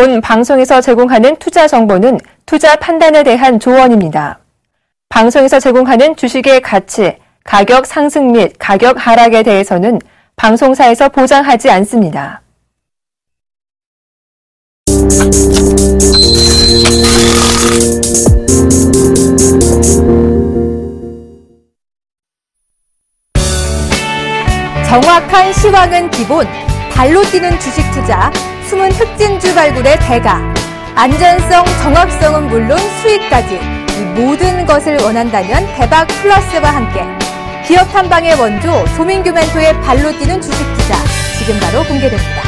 본 방송에서 제공하는 투자 정보는 투자 판단에 대한 조언입니다. 방송에서 제공하는 주식의 가치, 가격 상승 및 가격 하락에 대해서는 방송사에서 보장하지 않습니다. 정확한 시황은 기본, 발로 뛰는 주식 투자, 숨은 흑진주 발굴의 대가, 안전성, 정확성은 물론 수익까지 이 모든 것을 원한다면 대박 플러스와 함께 기업 탐방의 원조 조민규 멘토의 발로 뛰는 주식 투자 지금 바로 공개됩니다.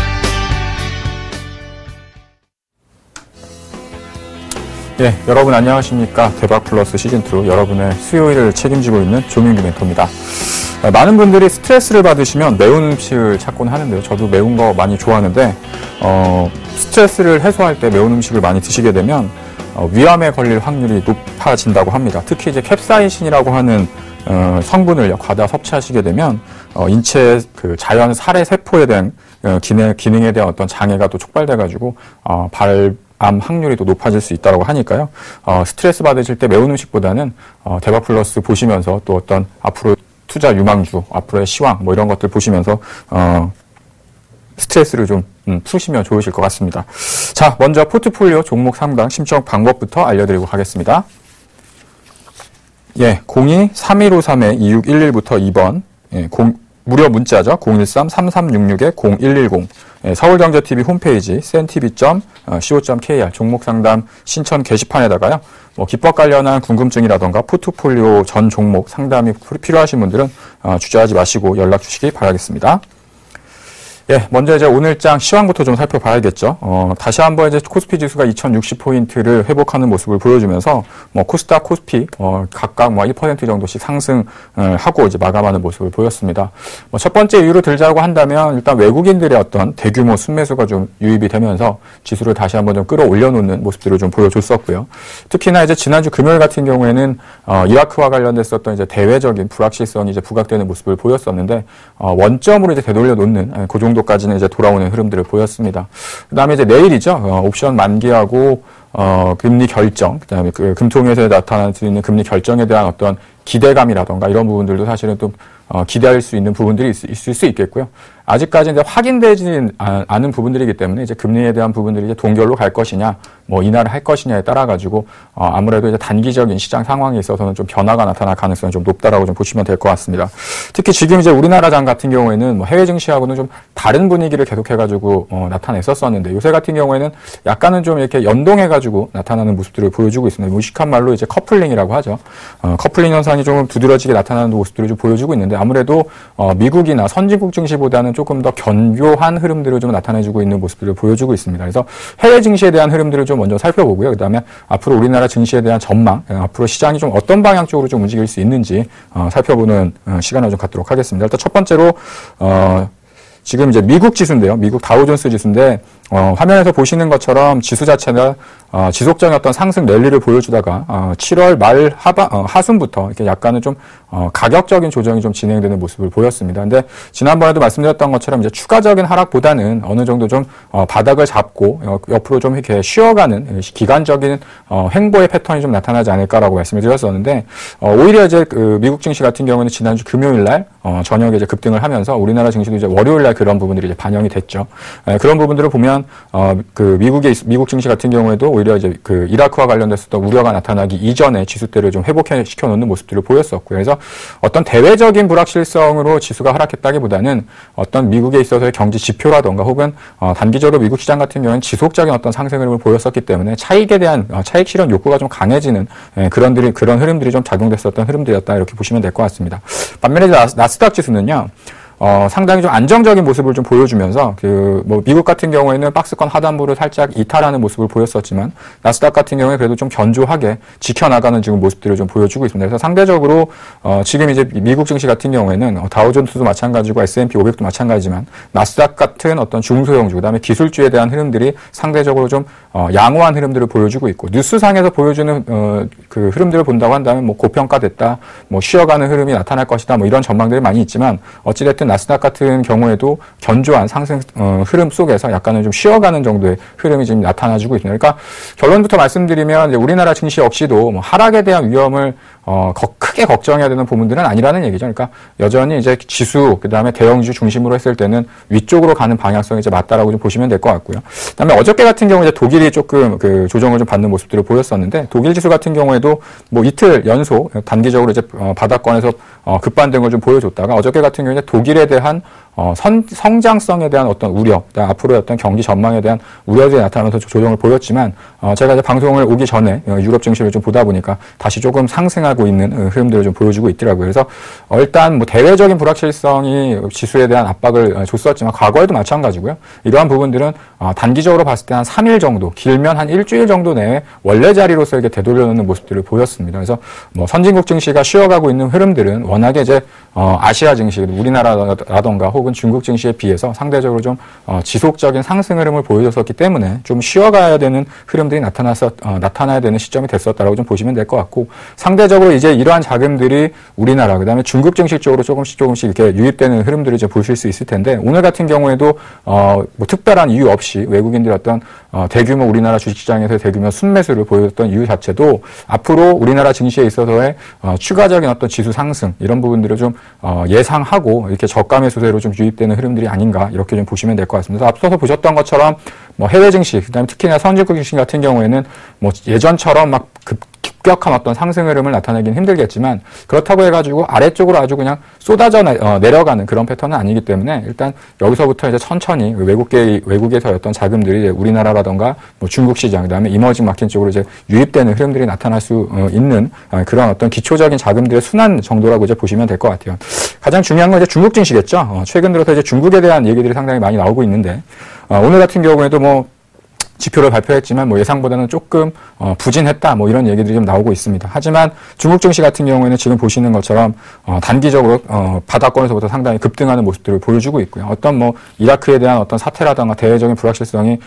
네, 여러분 안녕하십니까. 대박 플러스 시즌2 여러분의 수요일을 책임지고 있는 조민규 멘토입니다. 많은 분들이 스트레스를 받으시면 매운 음식을 찾곤 하는데요. 저도 매운 거 많이 좋아하는데 스트레스를 해소할 때 매운 음식을 많이 드시게 되면 위암에 걸릴 확률이 높아진다고 합니다. 특히 이제 캡사이신이라고 하는 성분을 과다 섭취하시게 되면 인체 그 자연 살해 세포에 대한 기능에 대한 어떤 장애가 또 촉발돼가지고 암 확률이 또 높아질 수 있다고 하니까요. 스트레스 받으실 때 매운 음식보다는 대박 플러스 보시면서 또 어떤 앞으로 투자 유망주, 앞으로의 시황 뭐 이런 것들 보시면서 스트레스를 좀 푸시면 좋으실 것 같습니다. 자, 먼저 포트폴리오 종목 상담 신청 방법부터 알려드리고 가겠습니다. 예, 02-3153-2611부터 2번, 예, 무료 문자죠. 013-3366-0110. 예, 서울경제TV 홈페이지 cntv.co.kr 종목 상담 신청 게시판에다가요. 기법 관련한 궁금증이라던가 포트폴리오 전 종목 상담이 필요하신 분들은 주저하지 마시고 연락 주시기 바라겠습니다. 예, 먼저 이제 오늘장 시황부터 좀 살펴봐야겠죠. 다시 한번 이제 코스피 지수가 2060포인트를 회복하는 모습을 보여주면서, 코스닥, 코스피, 각각 1% 정도씩 상승하고 이제 마감하는 모습을 보였습니다. 첫 번째 이유로 들자고 한다면, 일단 외국인들의 어떤 대규모 순매수가 좀 유입이 되면서 지수를 다시 한번 좀 끌어올려 놓는 모습들을 좀 보여줬었고요. 특히나 이제 지난주 금요일 같은 경우에는, 이라크와 관련됐었던 이제 대외적인 불확실성이 이제 부각되는 모습을 보였었는데, 원점으로 이제 되돌려 놓는, 그 정도까지는 이제 돌아오는 흐름들을 보였습니다. 그 다음에 이제 내일이죠. 옵션 만기하고, 금리 결정, 그 다음에 그 금통위에서 나타날 수 있는 금리 결정에 대한 어떤 기대감이라던가 이런 부분들도 사실은 또, 기대할 수 있는 부분들이 있을 수 있겠고요. 아직까지 이제 확인되지는 않은 부분들이기 때문에 이제 금리에 대한 부분들이 이제 동결로 갈 것이냐, 인하를 할 것이냐에 따라 가지고, 아무래도 이제 단기적인 시장 상황에 있어서는 좀 변화가 나타날 가능성이 좀 높다라고 좀 보시면 될 것 같습니다. 특히 지금 이제 우리나라 장 같은 경우에는 해외 증시하고는 좀 다른 분위기를 계속해가지고, 나타냈었었는데 요새 같은 경우에는 약간은 좀 이렇게 연동해가지고 나타나는 모습들을 보여주고 있습니다. 무식한 말로 이제 커플링이라고 하죠. 커플링 현상이 조금 두드러지게 나타나는 모습들을 좀 보여주고 있는데 아무래도, 미국이나 선진국 증시보다는 조금 더 견고한 흐름들을 좀 나타내주고 있는 모습들을 보여주고 있습니다. 그래서 해외 증시에 대한 흐름들을 좀 먼저 살펴보고요. 그 다음에 앞으로 우리나라 증시에 대한 전망, 앞으로 시장이 좀 어떤 방향 쪽으로 좀 움직일 수 있는지 살펴보는 시간을 좀 갖도록 하겠습니다. 일단 첫 번째로 지금 이제 미국 지수인데요. 미국 다우존스 지수인데 화면에서 보시는 것처럼 지수 자체가 지속적인 어떤 상승 랠리를 보여주다가 7월 말 하순부터 이렇게 약간은 좀 가격적인 조정이 좀 진행되는 모습을 보였습니다. 근데 지난번에도 말씀드렸던 것처럼 이제 추가적인 하락보다는 어느 정도 좀 바닥을 잡고 옆으로 좀 이렇게 쉬어가는 기간적인 횡보의 패턴이 좀 나타나지 않을까라고 말씀을 드렸었는데 오히려 이제 그 미국 증시 같은 경우는 지난주 금요일 날 저녁에 이제 급등을 하면서 우리나라 증시도 이제 월요일 날 그런 부분들이 이제 반영이 됐죠. 그런 부분들을 보면 그 미국 증시 같은 경우에도 오히려 이제 그 이라크와 관련됐었던 우려가 나타나기 이전에 지수대를 좀 회복시켜 놓는 모습들을 보였었고요. 그래서 어떤 대외적인 불확실성으로 지수가 하락했다기보다는 어떤 미국에 있어서의 경제 지표라던가 혹은 단기적으로 미국 시장 같은 경우는 지속적인 어떤 상승 흐름을 보였었기 때문에 차익에 대한 차익 실현 욕구가 좀 강해지는 그런 흐름들이 좀 작용됐었던 흐름들이었다 이렇게 보시면 될 것 같습니다. 반면에 나스닥 지수는요. 상당히 좀 안정적인 모습을 좀 보여주면서 미국 같은 경우에는 박스권 하단부를 살짝 이탈하는 모습을 보였었지만 나스닥 같은 경우에 그래도 좀 견조하게 지켜나가는 지금 모습들을 좀 보여주고 있습니다. 그래서 상대적으로 지금 이제 미국 증시 같은 경우에는 다우존스도 마찬가지고 S&P 500도 마찬가지지만 나스닥 같은 어떤 중소형주 그다음에 기술주에 대한 흐름들이 상대적으로 좀 양호한 흐름들을 보여주고 있고 뉴스상에서 보여주는 그 흐름들을 본다고 한다면 고평가됐다, 쉬어가는 흐름이 나타날 것이다, 이런 전망들이 많이 있지만 어찌됐든 나스닥 같은 경우에도 견조한 상승 흐름 속에서 약간은 좀 쉬어가는 정도의 흐름이 지금 나타나주고 있습니다. 그러니까 결론부터 말씀드리면 이제 우리나라 증시 역시도 뭐 하락에 대한 위험을 크게 걱정해야 되는 부분들은 아니라는 얘기죠. 그러니까 여전히 이제 지수, 그 다음에 대형주 중심으로 했을 때는 위쪽으로 가는 방향성이 이제 맞다라고 좀 보시면 될 것 같고요. 그 다음에 어저께 같은 경우 이제 독일이 조금 그 조정을 좀 받는 모습들을 보였었는데, 독일 지수 같은 경우에도 뭐 이틀 연속 단기적으로 이제 바닥권에서 급반등을 좀 보여줬다가 어저께 같은 경우에 독일에 대한 성장성에 대한 어떤 우려, 앞으로의 어떤 경기 전망에 대한 우려들이 나타나면서 조정을 보였지만, 제가 이제 방송을 오기 전에 유럽 증시를 좀 보다 보니까 다시 조금 상승하고 있는 흐름들을 좀 보여주고 있더라고요. 그래서 일단 뭐 대외적인 불확실성이 지수에 대한 압박을 줬었지만 과거에도 마찬가지고요. 이러한 부분들은 단기적으로 봤을 때 한 3일 정도, 길면 한 일주일 정도 내에 원래 자리로서 이렇게 되돌려놓는 모습들을 보였습니다. 그래서 뭐 선진국 증시가 쉬어가고 있는 흐름들은 워낙에 이제 아시아 증시, 우리나라라던가 혹은 중국 증시에 비해서 상대적으로 좀 지속적인 상승 흐름을 보여줬었기 때문에 좀 쉬어가야 되는 흐름들이 나타나야 되는 시점이 됐었다라고 좀 보시면 될 것 같고, 상대적으로 이제 이러한 자금들이 우리나라, 그 다음에 중국 증시 쪽으로 조금씩 이렇게 유입되는 흐름들을 이제 보실 수 있을 텐데, 오늘 같은 경우에도 뭐 특별한 이유 없이 외국인들이 어떤 대규모 우리나라 주식시장에서 대규모 순매수를 보여줬던 이유 자체도 앞으로 우리나라 증시에 있어서의 추가적인 어떤 지수 상승, 이런 부분들을 좀 예상하고 이렇게 저가 매수세로 좀 유입되는 흐름들이 아닌가, 이렇게 좀 보시면 될 것 같습니다. 앞서서 보셨던 것처럼 뭐 해외 증시, 그다음에 특히나 선진국 증시 같은 경우에는 뭐 예전처럼 막 급격한 어떤 상승 흐름을 나타내기는 힘들겠지만, 그렇다고 해가지고 아래쪽으로 아주 그냥 쏟아져 내려가는 그런 패턴은 아니기 때문에 일단 여기서부터 이제 천천히 외국에서의 어떤 자금들이 이제 우리나라라던가 뭐 중국 시장, 그다음에 이머징 마켓 쪽으로 이제 유입되는 흐름들이 나타날 수 있는 그런 어떤 기초적인 자금들의 순환 정도라고 이제 보시면 될 것 같아요. 가장 중요한 건 이제 중국 증시겠죠. 최근 들어서 이제 중국에 대한 얘기들이 상당히 많이 나오고 있는데, 오늘 같은 경우에도 뭐 지표를 발표했지만 뭐 예상보다는 조금 부진했다, 뭐 이런 얘기들이 좀 나오고 있습니다. 하지만 중국 증시 같은 경우에는 지금 보시는 것처럼 단기적으로 바닥권에서부터 상당히 급등하는 모습들을 보여주고 있고요. 어떤 뭐 이라크에 대한 어떤 사태라던가 대외적인 불확실성이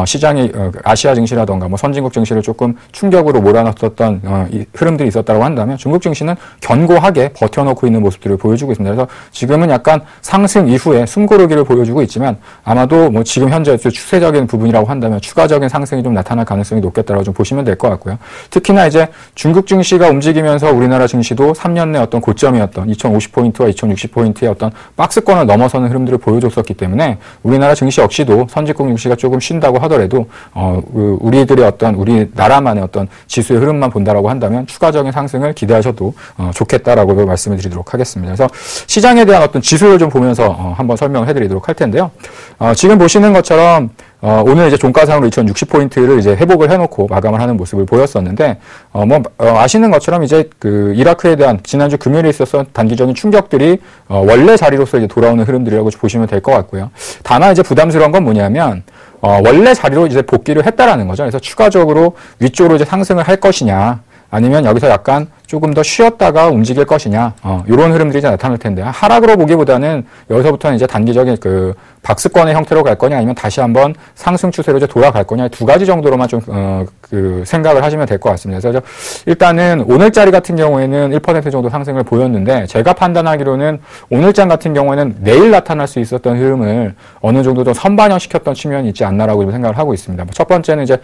시장이 아시아 증시라던가 뭐 선진국 증시를 조금 충격으로 몰아넣었던 흐름들이 있었다고 한다면, 중국 증시는 견고하게 버텨놓고 있는 모습들을 보여주고 있습니다. 그래서 지금은 약간 상승 이후에 숨고르기를 보여주고 있지만, 아마도 뭐 지금 현재 추세적인 부분이라고 한다면 추가적인 상승이 좀 나타날 가능성이 높겠다라고 좀 보시면 될 것 같고요. 특히나 이제 중국 증시가 움직이면서 우리나라 증시도 3년 내 어떤 고점이었던 2050포인트와 2060포인트의 어떤 박스권을 넘어서는 흐름들을 보여줬었기 때문에, 우리나라 증시 역시도 선진국 증시가 조금 쉰다고 하더라도 우리들의 어떤 우리나라만의 어떤 지수의 흐름만 본다라고 한다면 추가적인 상승을 기대하셔도 좋겠다라고 말씀을 드리도록 하겠습니다. 그래서 시장에 대한 어떤 지수를 좀 보면서 한번 설명을 해드리도록 할 텐데요. 지금 보시는 것처럼 오늘 이제 종가상으로 2060포인트를 이제 회복을 해놓고 마감을 하는 모습을 보였었는데, 아시는 것처럼 이제 그 이라크에 대한 지난주 금요일에 있어서 단기적인 충격들이 원래 자리로서 이제 돌아오는 흐름들이라고 보시면 될 것 같고요. 다만 이제 부담스러운 건 뭐냐면, 원래 자리로 이제 복귀를 했다라는 거죠. 그래서 추가적으로 위쪽으로 이제 상승을 할 것이냐, 아니면 여기서 약간 조금 더 쉬었다가 움직일 것이냐, 이런 흐름들이 이제 나타날 텐데, 하락으로 보기보다는 여기서부터는 이제 단기적인 그 박스권의 형태로 갈 거냐, 아니면 다시 한번 상승 추세로 이제 돌아갈 거냐, 두 가지 정도로만 좀 생각을 하시면 될 것 같습니다. 그래서 일단은 오늘자리 같은 경우에는 1% 정도 상승을 보였는데, 제가 판단하기로는 오늘장 같은 경우에는 내일 나타날 수 있었던 흐름을 어느 정도 좀 선반영시켰던 측면이 있지 않나라고 좀 생각을 하고 있습니다. 첫 번째는 이제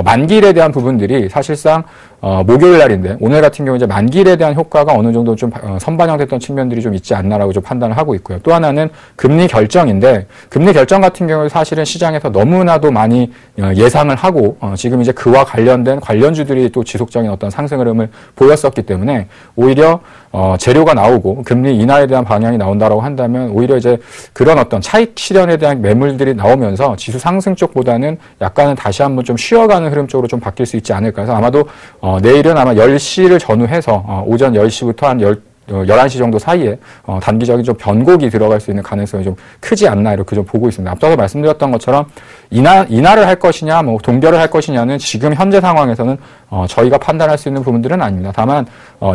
만기일에 대한 부분들이 사실상 목요일 날인데, 오늘 같은 경우 이제 만기일에 대한 효과가 어느 정도 좀 선반영됐던 측면들이 좀 있지 않나라고 좀 판단을 하고 있고요. 또 하나는 금리 결정인데, 금리 결정 같은 경우에 사실은 시장에서 너무나도 많이 예상을 하고 지금 이제 그와 관련된 관련주들이 또 지속적인 어떤 상승 흐름을 보였었기 때문에, 오히려 재료가 나오고 금리 인하에 대한 방향이 나온다라고 한다면 오히려 이제 그런 어떤 차익 실현에 대한 매물들이 나오면서 지수 상승 쪽보다는 약간은 다시 한번 좀 쉬어가는 흐름 쪽으로 좀 바뀔 수 있지 않을까 해서, 아마도 내일은 아마 10시를 전후해서 오전 10시부터 한 11시 정도 사이에 단기적인 좀 변곡이 들어갈 수 있는 가능성이 좀 크지 않나, 이렇게 좀 보고 있습니다. 앞서서 말씀드렸던 것처럼 인하를 할 것이냐, 뭐 동결을 할 것이냐는 지금 현재 상황에서는 저희가 판단할 수 있는 부분들은 아닙니다. 다만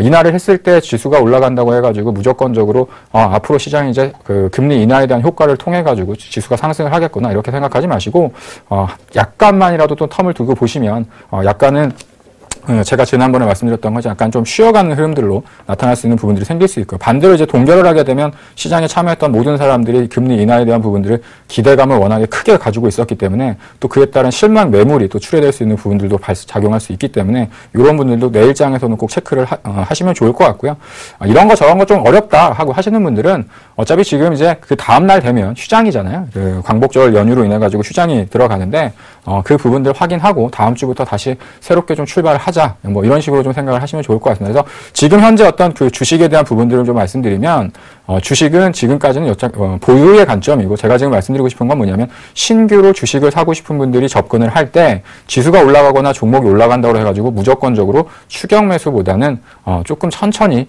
인하를 했을 때 지수가 올라간다고 해가지고 무조건적으로 앞으로 시장이 이제 그 금리 인하에 대한 효과를 통해 가지고 지수가 상승을 하겠구나, 이렇게 생각하지 마시고 약간만이라도 또 텀을 두고 보시면 약간은 제가 지난번에 말씀드렸던 것이 약간 좀 쉬어가는 흐름들로 나타날 수 있는 부분들이 생길 수 있고요. 반대로 이제 동결을 하게 되면 시장에 참여했던 모든 사람들이 금리 인하에 대한 부분들을 기대감을 워낙에 크게 가지고 있었기 때문에 또 그에 따른 실망 매물이 또 출회될 수 있는 부분들도 작용할 수 있기 때문에 이런 분들도 내일장에서는 꼭 체크를 하시면 좋을 것 같고요. 이런 거 저런 거 좀 어렵다 하고 하시는 분들은 어차피 지금 이제 그 다음날 되면 휴장이잖아요. 그 광복절 연휴로 인해 가지고 휴장이 들어가는데 그 부분들 확인하고 다음 주부터 다시 새롭게 좀 출발을 하자. 뭐 이런 식으로 좀 생각을 하시면 좋을 것 같습니다. 그래서 지금 현재 어떤 그 주식에 대한 부분들을 좀 말씀드리면 주식은 지금까지는 보유의 관점이고 제가 지금 말씀드리고 싶은 건 뭐냐면 신규로 주식을 사고 싶은 분들이 접근을 할 때 지수가 올라가거나 종목이 올라간다고 해가지고 무조건적으로 추격 매수보다는 조금 천천히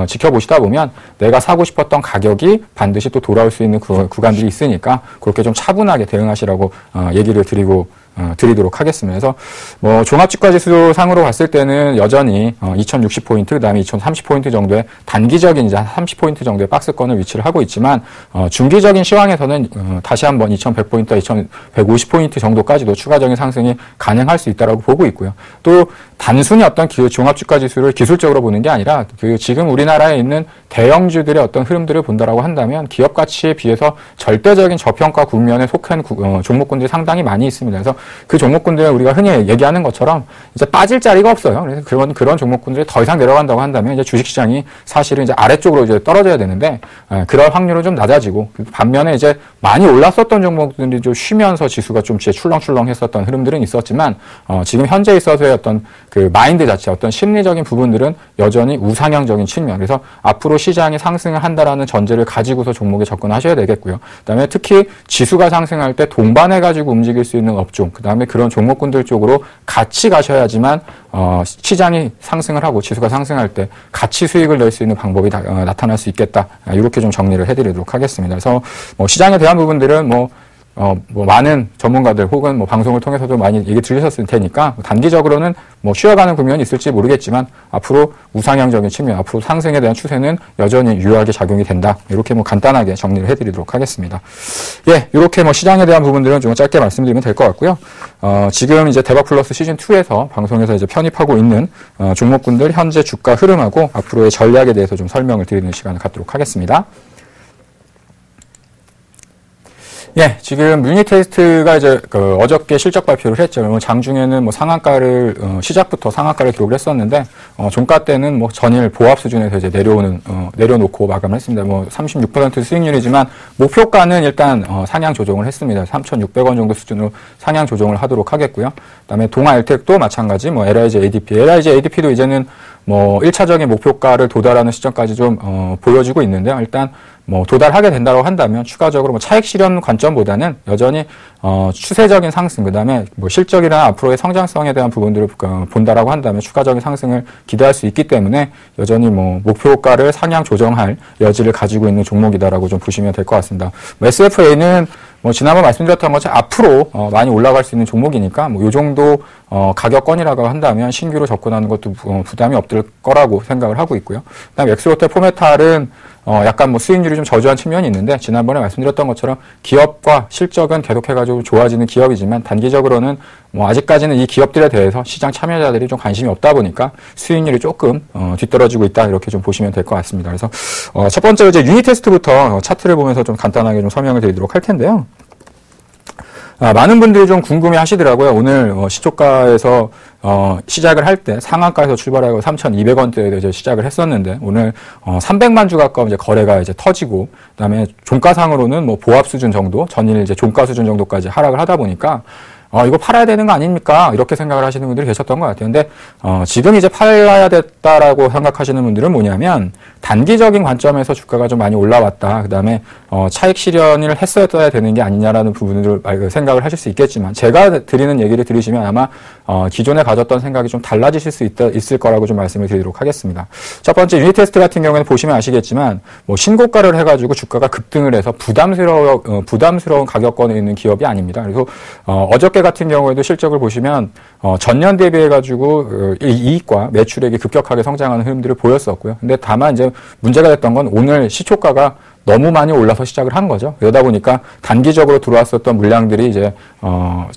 지켜보시다 보면 내가 사고 싶었던 가격이 반드시 또 돌아올 수 있는 구간들이 있으니까 그렇게 좀 차분하게 대응하시라고 얘기를 드리도록 하겠습니다. 그래서 뭐 종합주가지수 상으로 봤을 때는 여전히 2060포인트 그다음에 2030포인트 정도의 단기적인 이제 30포인트 정도의 박스권을 위치를 하고 있지만 중기적인 시황에서는 다시 한번 2100포인트, 2150포인트 정도까지도 추가적인 상승이 가능할 수 있다라고 보고 있고요. 또 단순히 어떤 종합주가지수를 기술적으로 보는 게 아니라 지금 우리나라에 있는 대형주들의 어떤 흐름들을 본다라고 한다면 기업 가치에 비해서 절대적인 저평가 국면에 속한 종목군들이 상당히 많이 있습니다. 그래서 그 종목군들은 우리가 흔히 얘기하는 것처럼 이제 빠질 자리가 없어요. 그래서 그런 종목군들이 더 이상 내려간다고 한다면 이제 주식시장이 사실은 이제 아래쪽으로 이제 떨어져야 되는데 그럴 확률은 좀 낮아지고 반면에 이제 많이 올랐었던 종목들이 좀 쉬면서 지수가 좀 출렁출렁했었던 흐름들은 있었지만 지금 현재 있어서의 어떤 그 마인드 자체 어떤 심리적인 부분들은 여전히 우상향적인 측면. 그래서 앞으로 시장이 상승을 한다라는 전제를 가지고서 종목에 접근하셔야 되겠고요. 그다음에 특히 지수가 상승할 때 동반해가지고 움직일 수 있는 업종, 그다음에 그런 종목군들 쪽으로 같이 가셔야지만 시장이 상승을 하고 지수가 상승할 때 같이 수익을 낼 수 있는 방법이 나타날 수 있겠다. 이렇게 좀 정리를 해드리도록 하겠습니다. 그래서 뭐 시장에 대한 부분들은 뭐 많은 전문가들 혹은 뭐 방송을 통해서도 많이 얘기 들으셨을 테니까 단기적으로는 뭐 쉬어가는 국면이 있을지 모르겠지만 앞으로 우상향적인 측면, 앞으로 상승에 대한 추세는 여전히 유효하게 작용이 된다. 이렇게 뭐 간단하게 정리를 해드리도록 하겠습니다. 예, 이렇게 뭐 시장에 대한 부분들은 좀 짧게 말씀드리면 될 것 같고요. 지금 이제 대박 플러스 시즌 2에서 방송에서 이제 편입하고 있는 종목군들 현재 주가 흐름하고 앞으로의 전략에 대해서 좀 설명을 드리는 시간을 갖도록 하겠습니다. 예, 지금 유니테스트가 이제 어저께 실적 발표를 했죠. 그러면 장중에는 뭐 상한가를 시작부터 상한가를 기록을 했었는데 종가 때는 뭐 전일 보합 수준에서 이제 내려놓고 마감을 했습니다. 뭐 36% 수익률이지만 목표가는 일단 상향 조정을 했습니다. 3,600원 정도 수준으로 상향 조정을 하도록 하겠고요. 그다음에 동아일텍도 마찬가지 뭐 LIG ADP도 이제는 뭐 1차적인 목표가를 도달하는 시점까지 좀 보여지고 있는데요. 일단 뭐 도달하게 된다고 한다면 추가적으로 뭐 차익 실현 관점보다는 여전히 추세적인 상승, 그다음에 뭐 실적이나 앞으로의 성장성에 대한 부분들을 본다라고 한다면 추가적인 상승을 기대할 수 있기 때문에 여전히 뭐 목표가를 상향 조정할 여지를 가지고 있는 종목이다라고 좀 보시면 될 것 같습니다. SFA는 뭐 지난번 말씀드렸던 것처럼 앞으로 많이 올라갈 수 있는 종목이니까 뭐 요 정도 가격권이라고 한다면 신규로 접근하는 것도 부담이 없을 거라고 생각을 하고 있고요. 그다음에 엑스로테 포메탈은 약간 뭐 수익률이 좀 저조한 측면이 있는데 지난번에 말씀드렸던 것처럼 기업과 실적은 계속해가지고 좋아지는 기업이지만 단기적으로는 뭐 아직까지는 이 기업들에 대해서 시장 참여자들이 좀 관심이 없다 보니까 수익률이 조금 뒤떨어지고 있다 이렇게 좀 보시면 될 것 같습니다. 그래서 첫 번째로 이제 유니테스트부터 차트를 보면서 좀 간단하게 좀 설명을 드리도록 할 텐데요. 많은 분들이 좀 궁금해 하시더라고요. 오늘 시초가에서 시작을 할 때 상한가에서 출발하고 3,200원대에 이제 시작을 했었는데 오늘 300만 주 가까운 이제 거래가 이제 터지고 그다음에 종가상으로는 뭐 보합 수준 정도, 전일 이제 종가 수준 정도까지 하락을 하다 보니까 이거 팔아야 되는 거 아닙니까? 이렇게 생각을 하시는 분들이 계셨던 것 같아요. 근데 지금 이제 팔아야 됐다라고 생각하시는 분들은 뭐냐면 단기적인 관점에서 주가가 좀 많이 올라왔다. 그다음에 차익 실현을 했어야 되는 게 아니냐라는 부분을 생각을 하실 수 있겠지만 제가 드리는 얘기를 들으시면 아마 기존에 가졌던 생각이 좀 달라지실 수 있을 거라고 좀 말씀을 드리도록 하겠습니다. 첫 번째 유니테스트 같은 경우에는 보시면 아시겠지만 뭐 신고가를 해가지고 주가가 급등을 해서 부담스러운 가격권에 있는 기업이 아닙니다. 그래서 어저께 같은 경우에도 실적을 보시면 전년 대비해가지고 이익과 매출액이 급격하게 성장하는 흐름들을 보였었고요. 근데 다만 이제 문제가 됐던 건 오늘 시초가가 너무 많이 올라서 시작을 한 거죠. 그러다 보니까 단기적으로 들어왔었던 물량들이 이제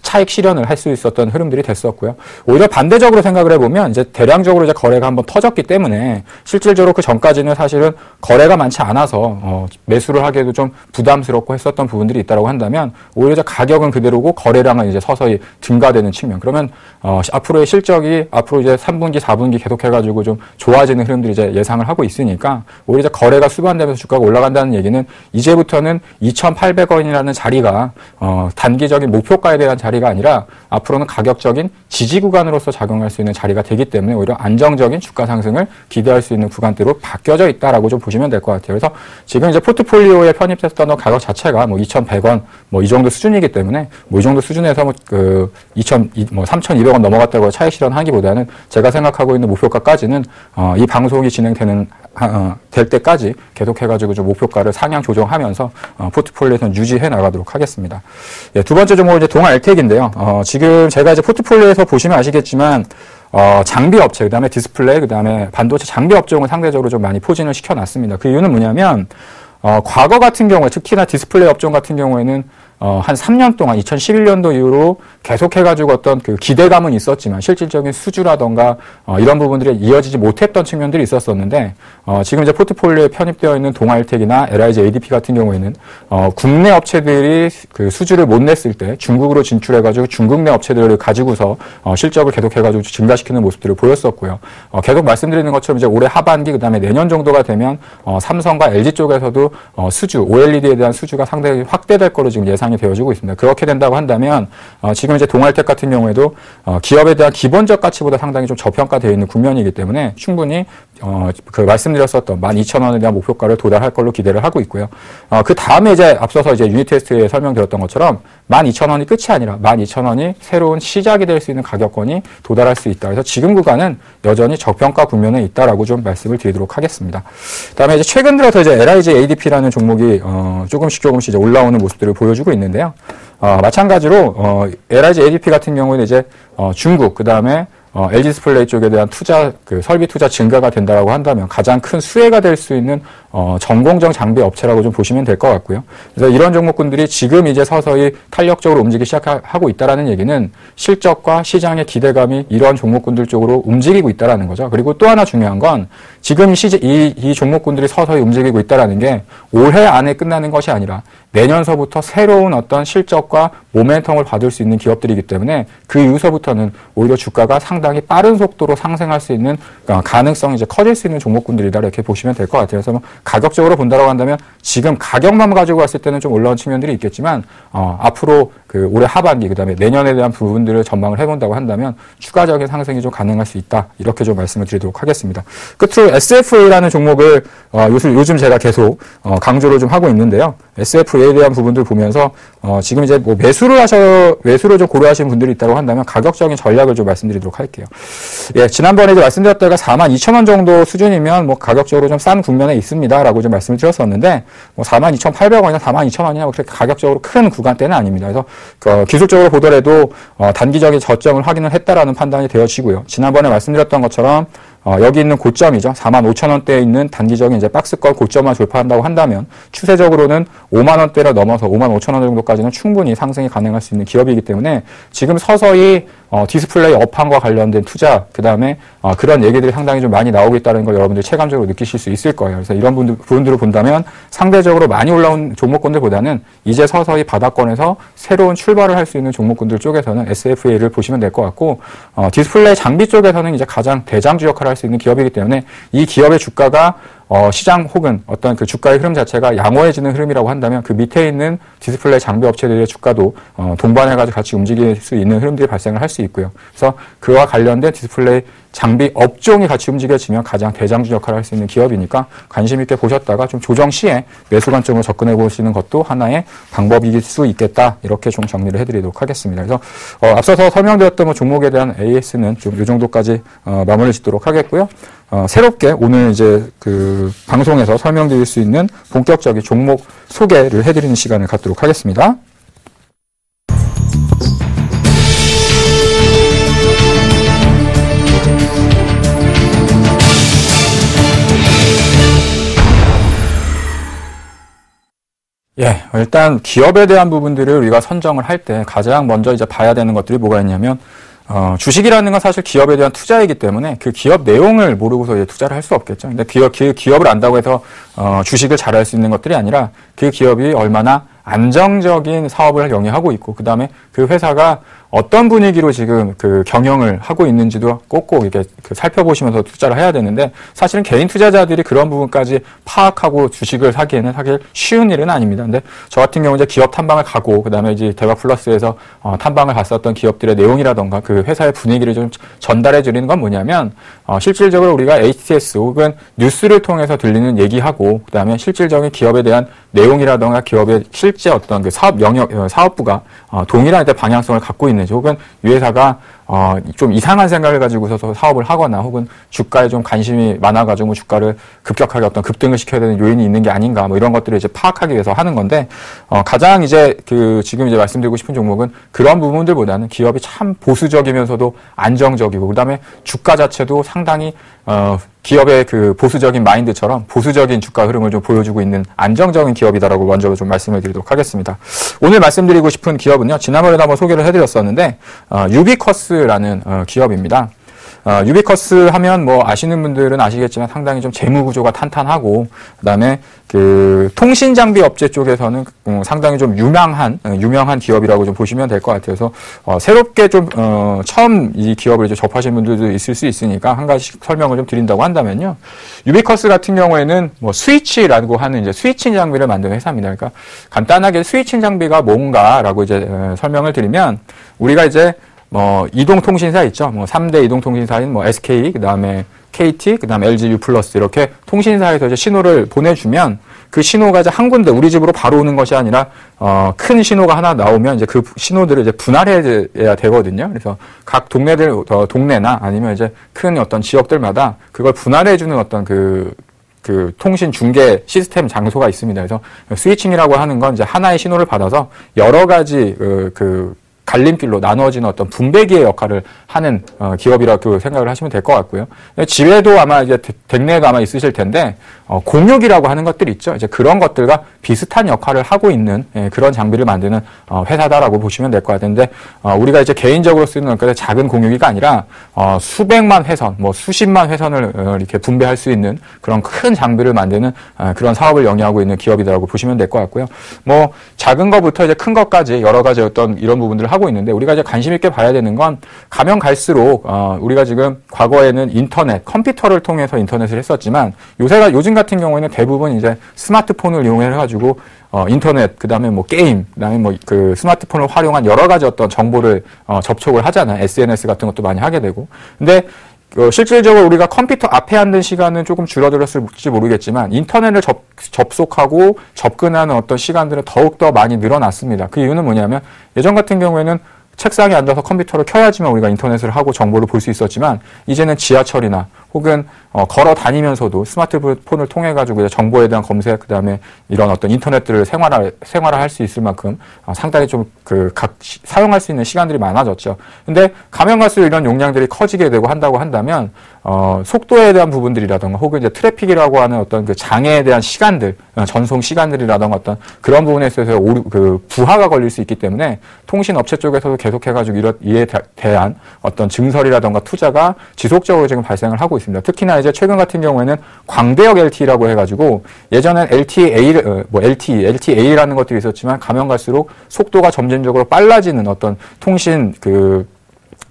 차익 실현을 할 수 있었던 흐름들이 됐었고요. 오히려 반대적으로 생각을 해보면 이제 대량적으로 이제 거래가 한번 터졌기 때문에 실질적으로 그 전까지는 사실은 거래가 많지 않아서 매수를 하기에도 좀 부담스럽고 했었던 부분들이 있다고 한다면 오히려 이제 가격은 그대로고 거래량은 이제 서서히 증가되는 측면. 그러면 앞으로의 실적이 앞으로 이제 3분기, 4분기 계속해가지고 좀 좋아지는 흐름들이 이제 예상을 하고 있으니까 오히려 이제 거래가 수반되면서 주가가 올라간다는 얘기는 이제부터는 2,800원이라는 자리가 단기적인 목표가에 대한 자리가 아니라 앞으로는 가격적인 지지 구간으로서 작용할 수 있는 자리가 되기 때문에 오히려 안정적인 주가 상승을 기대할 수 있는 구간대로 바뀌어져 있다라고 좀 보시면 될 것 같아요. 그래서 지금 이제 포트폴리오에 편입됐던 가격 자체가 2,100원 이 정도 수준이기 때문에 이 정도 수준에서 3,200원 넘어갔다고 차익 실현하기보다는 제가 생각하고 있는 목표가까지는 이 방송이 진행되는 될 때까지 계속해가지고 좀 목표가를 상향 조정하면서 포트폴리오에서는 유지해 나가도록 하겠습니다. 예, 두 번째 종목은 이제 동아 엘텍인데요. 지금 제가 이제 포트폴리오에서 보시면 아시겠지만 장비 업체, 그 다음에 디스플레이, 그 다음에 반도체 장비 업종을 상대적으로 좀 많이 포진을 시켜놨습니다. 그 이유는 뭐냐면 과거 같은 경우에 특히나 디스플레이 업종 같은 경우에는 한 3년 동안 2011년도 이후로 계속해가지고 어떤 그 기대감은 있었지만 실질적인 수주라던가 이런 부분들이 이어지지 못했던 측면들이 있었었는데 지금 이제 포트폴리오에 편입되어 있는 동아일텍이나 LIG ADP 같은 경우에는 국내 업체들이 그 수주를 못 냈을 때 중국으로 진출해가지고 중국 내 업체들을 가지고서 실적을 계속해가지고 증가시키는 모습들을 보였었고요. 계속 말씀드리는 것처럼 이제 올해 하반기 그다음에 내년 정도가 되면 삼성과 LG 쪽에서도 수주 OLED에 대한 수주가 상당히 확대될 거로 지금 예상이 되어지고 있습니다. 그렇게 된다고 한다면 지금 이제 동아일텍 같은 경우에도 기업에 대한 기본적 가치보다 상당히 좀 저평가되어 있는 국면이기 때문에 충분히 그 말씀드렸었던 12,000원에 대한 목표가를 도달할 걸로 기대를 하고 있고요. 그 다음에 이제 앞서서 이제 유닛 테스트에 설명드렸던 것처럼 12,000원이 끝이 아니라 12,000원이 새로운 시작이 될 수 있는 가격권이 도달할 수 있다. 그래서 지금 구간은 여전히 저평가 국면에 있다라고 좀 말씀을 드리도록 하겠습니다. 그다음에 이제 최근 들어서 이제 LIG ADP라는 종목이 조금씩 이제 올라오는 모습들을 보여주고 있는데요. 마찬가지로 LIG ADP 같은 경우는 이제 중국 그다음에 LG 디스플레이 쪽에 대한 설비 투자 증가가 된다라고 한다면 가장 큰 수혜가 될 수 있는 전공정 장비 업체라고 좀 보시면 될 것 같고요. 그래서 이런 종목군들이 지금 이제 서서히 탄력적으로 움직이기 시작하고 있다라는 얘기는 실적과 시장의 기대감이 이런 종목군들 쪽으로 움직이고 있다라는 거죠. 그리고 또 하나 중요한 건 지금 이 종목군들이 서서히 움직이고 있다라는 게 올해 안에 끝나는 것이 아니라 내년서부터 새로운 어떤 실적과 모멘텀을 받을 수 있는 기업들이기 때문에 그 이후서부터는 오히려 주가가 상당히 빠른 속도로 상승할 수 있는 가능성이 이제 커질 수 있는 종목군들이다 이렇게 보시면 될 것 같아요. 그래서 가격적으로 본다고 한다면 지금 가격만 가지고 왔을 때는 좀 올라온 측면들이 있겠지만 앞으로 그 올해 하반기 그다음에 내년에 대한 부분들을 전망을 해본다고 한다면 추가적인 상승이 좀 가능할 수 있다 이렇게 좀 말씀을 드리도록 하겠습니다. 끝으로 SFA라는 종목을 요즘 제가 계속 강조를 좀 하고 있는데요. SFA에 대한 부분들 보면서 지금 이제 뭐 매수를 좀 고려하시는 분들이 있다고 한다면 가격적인 전략을 좀 말씀드리도록 할게요. 예, 지난번에 이제 말씀드렸다가 42,000원 정도 수준이면 뭐 가격적으로 좀 싼 국면에 있습니다라고 좀 말씀을 드렸었는데 뭐 42,800원이나 42,000원이나 뭐 그렇게 가격적으로 큰 구간대는 아닙니다. 그래서 기술적으로 보더라도 단기적인 저점을 확인을 했다라는 판단이 되어지고요. 지난번에 말씀드렸던 것처럼 여기 있는 고점이죠. 45,000원대에 있는 단기적인 이제 박스권 고점만 돌파한다고 한다면 추세적으로는 5만원대를 넘어서 55,000원 정도까지는 충분히 상승이 가능할 수 있는 기업이기 때문에 지금 서서히 디스플레이 업황과 관련된 투자, 그 다음에 그런 얘기들이 상당히 좀 많이 나오고 있다는 걸 여러분들이 체감적으로 느끼실 수 있을 거예요. 그래서 이런 부분들을 본다면 상대적으로 많이 올라온 종목군들보다는 이제 서서히 바닥권에서 새로운 출발을 할 수 있는 종목군들 쪽에서는 SFA를 보시면 될 것 같고 디스플레이 장비 쪽에서는 이제 가장 대장주 역할을 할 수 있는 기업이기 때문에 이 기업의 주가가 시장 혹은 어떤 그 주가의 흐름 자체가 양호해지는 흐름이라고 한다면 그 밑에 있는 디스플레이 장비 업체들의 주가도 동반해가지고 같이 움직일 수 있는 흐름들이 발생을 할 수 있고요. 그래서 그와 관련된 디스플레이 장비 업종이 같이 움직여지면 가장 대장주 역할을 할 수 있는 기업이니까 관심 있게 보셨다가 좀 조정 시에 매수 관점으로 접근해 보시는 것도 하나의 방법일 수 있겠다. 이렇게 좀 정리를 해드리도록 하겠습니다. 그래서 앞서서 설명드렸던 종목에 대한 AS는 좀 이 정도까지 마무리를 짓도록 하겠고요. 새롭게 오늘 이제 그 방송에서 설명드릴 수 있는 본격적인 종목 소개를 해드리는 시간을 갖도록 하겠습니다. 예, 일단 기업에 대한 부분들을 우리가 선정을 할 때 가장 먼저 이제 봐야 되는 것들이 뭐가 있냐면, 주식이라는 건 사실 기업에 대한 투자이기 때문에 그 기업 내용을 모르고서 이제 투자를 할 수 없겠죠. 근데 그 기업을 안다고 해서, 주식을 잘할 수 있는 것들이 아니라 그 기업이 얼마나 안정적인 사업을 영위하고 있고, 그 다음에 그 회사가 어떤 분위기로 지금 그 경영을 하고 있는지도 꼭꼭 이렇게 살펴보시면서 투자를 해야 되는데, 사실은 개인 투자자들이 그런 부분까지 파악하고 주식을 사기에는 사실 쉬운 일은 아닙니다. 근데 저 같은 경우 이제 기업 탐방을 가고, 그 다음에 이제 대박 플러스에서 탐방을 갔었던 기업들의 내용이라던가 그 회사의 분위기를 좀 전달해 드리는 건 뭐냐면, 실질적으로 우리가 HTS 혹은 뉴스를 통해서 들리는 얘기하고, 그 다음에 실질적인 기업에 대한 내용이라던가 기업의 실제 어떤 그 사업 영역, 사업부가 동일한 방향성을 갖고 있는지, 혹은 이 회사가 좀 이상한 생각을 가지고서 사업을 하거나, 혹은 주가에 좀 관심이 많아가지고 주가를 급격하게 어떤 급등을 시켜야 되는 요인이 있는 게 아닌가, 뭐 이런 것들을 이제 파악하기 위해서 하는 건데, 가장 이제 지금 이제 말씀드리고 싶은 종목은 그런 부분들보다는 기업이 참 보수적이면서도 안정적이고, 그 다음에 주가 자체도 상당히 기업의 그 보수적인 마인드처럼 보수적인 주가 흐름을 좀 보여주고 있는 안정적인 기업이다라고 먼저 좀 말씀을 드리도록 하겠습니다. 오늘 말씀드리고 싶은 기업은요, 지난번에도 한번 소개를 해드렸었는데, 유비커스라는 기업입니다. 유비커스 하면 뭐 아시는 분들은 아시겠지만 상당히 좀 재무 구조가 탄탄하고, 그다음에 그 통신 장비 업체 쪽에서는 상당히 좀 유명한 기업이라고 좀 보시면 될 것 같아서, 새롭게 좀 처음 이 기업을 이제 접하신 분들도 있을 수 있으니까 한 가지씩 설명을 좀 드린다고 한다면요, 유비커스 같은 경우에는 뭐 스위치라고 하는 이제 스위칭 장비를 만드는 회사입니다. 그러니까 간단하게 스위칭 장비가 뭔가라고 이제 설명을 드리면, 우리가 이제 이동통신사 있죠. 3대 이동통신사인 SK, 그 다음에 KT, 그 다음에 LG U+, 이렇게 통신사에서 이제 신호를 보내주면 그 신호가 이제 한 군데, 우리 집으로 바로 오는 것이 아니라, 큰 신호가 하나 나오면 이제 그 신호들을 이제 분할해야 되거든요. 그래서 각 동네나 아니면 이제 큰 어떤 지역들마다 그걸 분할해주는 어떤 그 통신 중계 시스템 장소가 있습니다. 그래서 스위칭이라고 하는 건 이제 하나의 신호를 받아서 여러 가지 갈림길로 나누어지는 어떤 분배기의 역할을 하는 기업이라고 생각을 하시면 될 것 같고요. 집에도 아마 이제 댁내에도 아마 있으실 텐데, 공유기라고 하는 것들이 있죠. 이제 그런 것들과 비슷한 역할을 하고 있는 그런 장비를 만드는 회사다라고 보시면 될 것 같은데, 우리가 이제 개인적으로 쓰는 작은 공유기가 아니라 수백만 회선, 수십만 회선을 이렇게 분배할 수 있는 그런 큰 장비를 만드는 그런 사업을 영위하고 있는 기업이다라고 보시면 될 것 같고요. 작은 것부터 이제 큰 것까지 여러 가지 어떤 이런 부분들을 하고 있는데, 우리가 이제 관심 있게 봐야 되는 건, 가면 갈수록 우리가 지금 과거에는 인터넷, 컴퓨터를 통해서 인터넷을 했었지만, 요즘 같은 경우에는 대부분 이제 스마트폰을 이용해가지고 인터넷, 그 다음에 게임, 그 다음에 그 스마트폰을 활용한 여러 가지 어떤 정보를 접촉을 하잖아요. SNS 같은 것도 많이 하게 되고. 근데 실질적으로 우리가 컴퓨터 앞에 앉는 시간은 조금 줄어들었을지 모르겠지만, 인터넷을 접속하고 접근하는 어떤 시간들은 더욱더 많이 늘어났습니다. 그 이유는 뭐냐면, 예전 같은 경우에는 책상에 앉아서 컴퓨터를 켜야지만 우리가 인터넷을 하고 정보를 볼 수 있었지만, 이제는 지하철이나 혹은 걸어 다니면서도 스마트폰을 통해 가지고 정보에 대한 검색, 그다음에 이런 어떤 인터넷들을 생활화할 수 있을 만큼 상당히 좀 사용할 수 있는 시간들이 많아졌죠. 근데 가면 갈수록 이런 용량들이 커지게 되고 한다고 한다면, 속도에 대한 부분들이라던가 혹은 이제 트래픽이라고 하는 어떤 그 장애에 대한 시간들, 전송 시간들이라던가 어떤 그런 부분에 있어서 부하가 걸릴 수 있기 때문에, 통신 업체 쪽에서도 계속해가지고 이에 대한 어떤 증설이라던가 투자가 지속적으로 지금 발생을 하고 있습니다. 특히나 이제 최근 같은 경우에는 광대역 LTE라고 해가지고, 예전엔 LTA라는 것들이 있었지만, 가면 갈수록 속도가 점진적으로 빨라지는 어떤 통신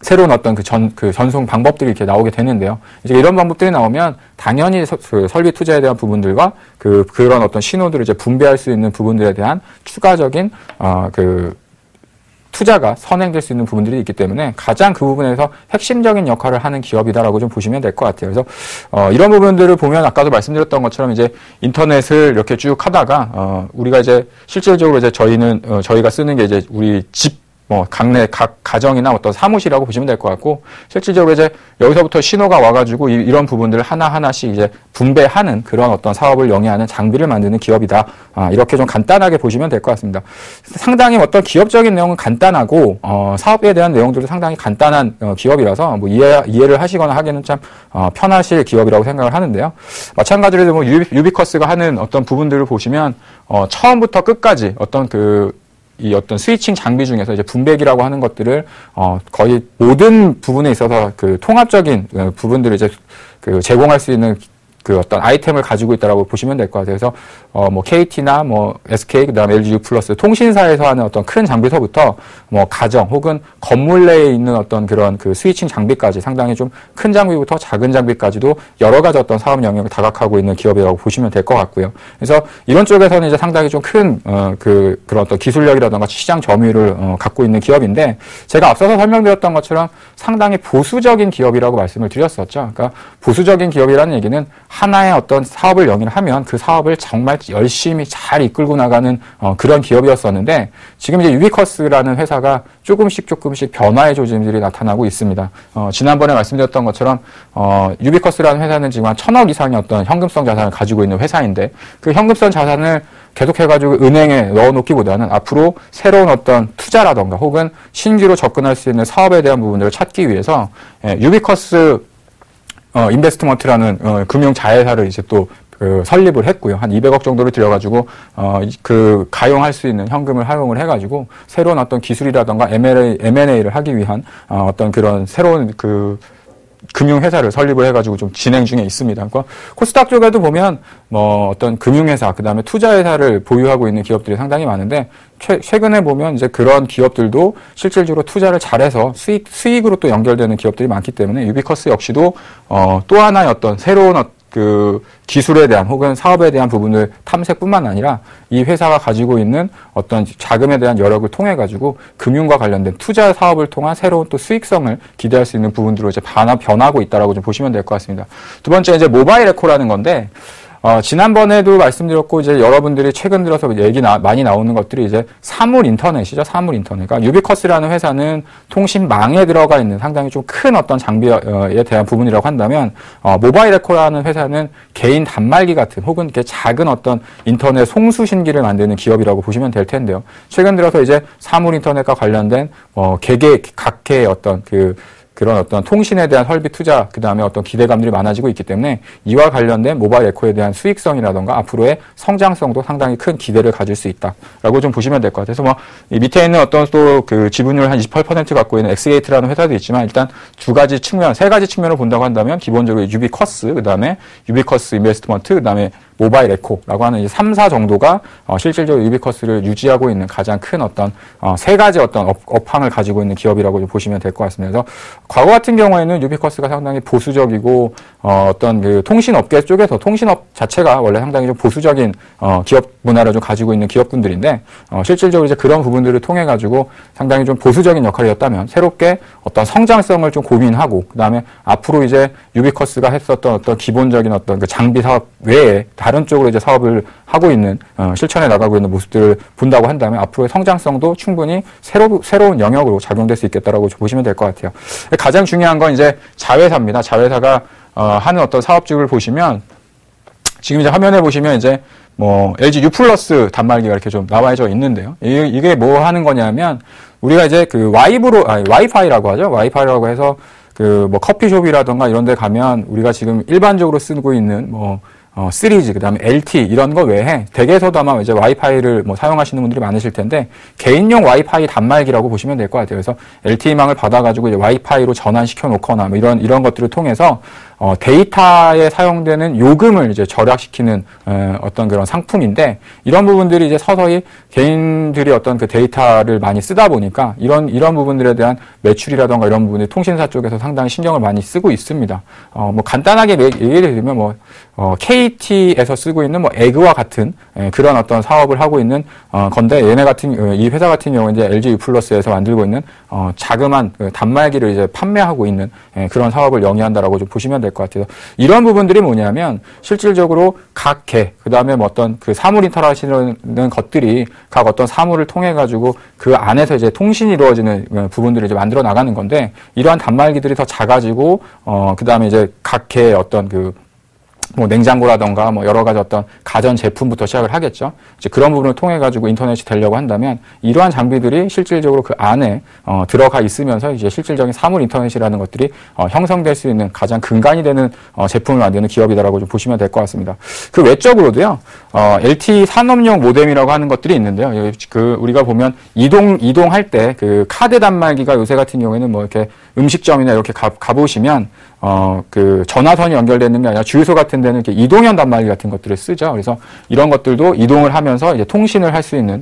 새로운 어떤 전송 방법들이 이렇게 나오게 되는데요. 이제 이런 방법들이 나오면 당연히 설비 투자에 대한 부분들과 그런 어떤 신호들을 이제 분배할 수 있는 부분들에 대한 추가적인 투자가 선행될 수 있는 부분들이 있기 때문에, 가장 그 부분에서 핵심적인 역할을 하는 기업이다라고 좀 보시면 될 것 같아요. 그래서 이런 부분들을 보면 아까도 말씀드렸던 것처럼 이제 인터넷을 이렇게 쭉 하다가 우리가 이제 실질적으로 이제 저희가 쓰는 게 이제 우리 집 뭐 각 가정이나 어떤 사무실이라고 보시면 될 것 같고, 실질적으로 이제 여기서부터 신호가 와가지고 이런 부분들을 하나하나씩 이제 분배하는 그런 어떤 사업을 영위하는 장비를 만드는 기업이다. 이렇게 좀 간단하게 보시면 될 것 같습니다. 상당히 어떤 기업적인 내용은 간단하고 사업에 대한 내용들도 상당히 간단한 기업이라서 뭐 이해를 하시거나 하기는 참 편하실 기업이라고 생각을 하는데요. 마찬가지로 뭐 유비커스가 하는 어떤 부분들을 보시면 처음부터 끝까지 어떤 이 어떤 스위칭 장비 중에서 이제 분배기라고 하는 것들을 거의 모든 부분에 있어서 그 통합적인 부분들을 이제 제공할 수 있는 그 어떤 아이템을 가지고 있다라고 보시면 될 것 같아요. 그래서 뭐 KT나 뭐 SK 그다음에 LG U 플러스 통신사에서 하는 어떤 큰 장비서부터 뭐 가정 혹은 건물 내에 있는 어떤 그런 그 스위칭 장비까지 상당히 좀 큰 장비부터 작은 장비까지도 여러 가지 어떤 사업 영역을 다각하고 있는 기업이라고 보시면 될 것 같고요. 그래서 이런 쪽에서는 이제 상당히 좀 큰 그런 어떤 기술력이라든가 시장 점유율을 갖고 있는 기업인데, 제가 앞서서 설명드렸던 것처럼 상당히 보수적인 기업이라고 말씀을 드렸었죠. 그러니까 보수적인 기업이라는 얘기는 하나의 어떤 사업을 영위를 하면 그 사업을 정말 열심히 잘 이끌고 나가는 그런 기업이었었는데, 지금 이제 유비커스라는 회사가 조금씩 변화의 조짐들이 나타나고 있습니다. 지난번에 말씀드렸던 것처럼 유비커스라는 회사는 지금 한 1,000억 이상의 어떤 현금성 자산을 가지고 있는 회사인데, 그 현금성 자산을 계속해가지고 은행에 넣어놓기보다는 앞으로 새로운 어떤 투자라던가 혹은 신규로 접근할 수 있는 사업에 대한 부분들을 찾기 위해서 유비커스 인베스트먼트라는 금융 자회사를 이제 또 설립을 했고요. 한 200억 정도를 들여가지고 가용할 수 있는 현금을 활용을 해가지고 새로운 어떤 기술이라던가 M&A를 하기 위한 어떤 그런 새로운 금융회사를 설립을 해가지고 좀 진행 중에 있습니다. 그러니까 코스닥 쪽에도 보면 뭐 어떤 금융회사, 그 다음에 투자회사를 보유하고 있는 기업들이 상당히 많은데, 최근에 보면 이제 그런 기업들도 실질적으로 투자를 잘해서 수익으로 또 연결되는 기업들이 많기 때문에 유비커스 역시도 또 하나의 어떤 새로운 그 기술에 대한 혹은 사업에 대한 부분을 탐색뿐만 아니라 이 회사가 가지고 있는 어떤 자금에 대한 여력을 통해 가지고 금융과 관련된 투자 사업을 통한 새로운 또 수익성을 기대할 수 있는 부분들로 이제 변하고 있다라고 좀 보시면 될 것 같습니다. 두 번째 이제 모바일 에코라는 건데, 지난번에도 말씀드렸고, 이제 여러분들이 최근 들어서 많이 나오는 것들이 이제 사물 인터넷이죠. 사물 인터넷. 그러니까 유비커스라는 회사는 통신망에 들어가 있는 상당히 좀 큰 어떤 장비에 대한 부분이라고 한다면, 모바일 에코라는 회사는 개인 단말기 같은 혹은 이렇게 작은 어떤 인터넷 송수신기를 만드는 기업이라고 보시면 될 텐데요. 최근 들어서 이제 사물 인터넷과 관련된 각계의 어떤 그런 어떤 통신에 대한 설비 투자, 그 다음에 어떤 기대감들이 많아지고 있기 때문에 이와 관련된 모바일 에코에 대한 수익성이라던가 앞으로의 성장성도 상당히 큰 기대를 가질 수 있다라고 좀 보시면 될 것 같아서, 뭐 이 밑에 있는 어떤 또 그 지분율 한 28% 갖고 있는 엑스게이트라는 회사도 있지만, 일단 세 가지 측면을 본다고 한다면 기본적으로 유비커스, 그 다음에 유비커스 인베스트먼트, 그 다음에 모바일 에코라고 하는 이 3사 정도가 실질적으로 유비커스를 유지하고 있는 가장 큰 어떤 세 가지 어떤 업황을 가지고 있는 기업이라고 보시면 될 것 같습니다. 그래서 과거 같은 경우에는 유비커스가 상당히 보수적이고 어떤 그 통신업계 쪽에서 통신업 자체가 원래 상당히 좀 보수적인 기업 문화를 좀 가지고 있는 기업군들인데, 실질적으로 이제 그런 부분들을 통해 가지고 상당히 좀 보수적인 역할이었다면 새롭게 어떤 성장성을 좀 고민하고, 그다음에 앞으로 이제 유비커스가 했었던 어떤 기본적인 어떤 그 장비 사업 외에 다른 쪽으로 이제 사업을 하고 있는 실천해 나가고 있는 모습들을 본다고 한다면 앞으로의 성장성도 충분히 새로운 영역으로 작용될 수 있겠다라고 보시면 될 것 같아요. 가장 중요한 건 이제 자회사입니다. 자회사가 하는 어떤 사업직을 보시면, 지금 이제 화면에 보시면 이제 뭐 LG U 플러스 단말기가 이렇게 좀 나와져 있는데요. 이게 뭐 하는 거냐면, 우리가 이제 와이파이라고 하죠. 와이파이라고 해서 뭐 커피숍이라던가 이런 데 가면 우리가 지금 일반적으로 쓰고 있는 3G, 그 다음에 LTE 이런 거 외에 댁에서도 아마 이제 와이파이를 사용하시는 분들이 많으실 텐데, 개인용 와이파이 단말기라고 보시면 될 것 같아요. 그래서 LTE망을 받아가지고 이제 와이파이로 전환시켜 놓거나 이런 것들을 통해서 데이터에 사용되는 요금을 이제 절약시키는 어떤 그런 상품인데, 이런 부분들이 이제 서서히 개인들이 어떤 그 데이터를 많이 쓰다 보니까 이런 부분들에 대한 매출이라던가 이런 부분이 통신사 쪽에서 상당히 신경을 많이 쓰고 있습니다. 간단하게 얘기를 드리면 KT에서 쓰고 있는 에그와 같은 그런 어떤 사업을 하고 있는 건데, 이 회사 같은 경우는 이제 LG U 플러스에서 만들고 있는 자그마한 단말기를 이제 판매하고 있는 그런 사업을 영위한다라고 좀 보시면 될 될 것 같아요. 이런 부분들이 뭐냐면 실질적으로 각 개, 그 다음에 뭐 어떤 그 사물 인터랙션하는 것들이 각 어떤 사물을 통해 가지고 그 안에서 이제 통신이 이루어지는 부분들을 이제 만들어 나가는 건데, 이러한 단말기들이 더 작아지고 그 다음에 이제 각 개의 어떤 뭐 냉장고라던가 뭐 여러 가지 어떤 가전 제품부터 시작을 하겠죠. 이제 그런 부분을 통해 가지고 인터넷이 되려고 한다면 이러한 장비들이 실질적으로 그 안에 들어가 있으면서 이제 실질적인 사물 인터넷이라는 것들이 형성될 수 있는 가장 근간이 되는 제품을 만드는 기업이다라고 좀 보시면 될 것 같습니다. 그 외적으로도요. LTE 산업용 모뎀이라고 하는 것들이 있는데요. 우리가 보면 이동할 때 그 카드 단말기가 요새 같은 경우에는 뭐 이렇게 음식점이나 이렇게 가보시면 그 전화선이 연결되는 게 아니라 주유소 같은 데는 이렇게 이동형 단말기 같은 것들을 쓰죠. 그래서 이런 것들도 이동을 하면서 이제 통신을 할 수 있는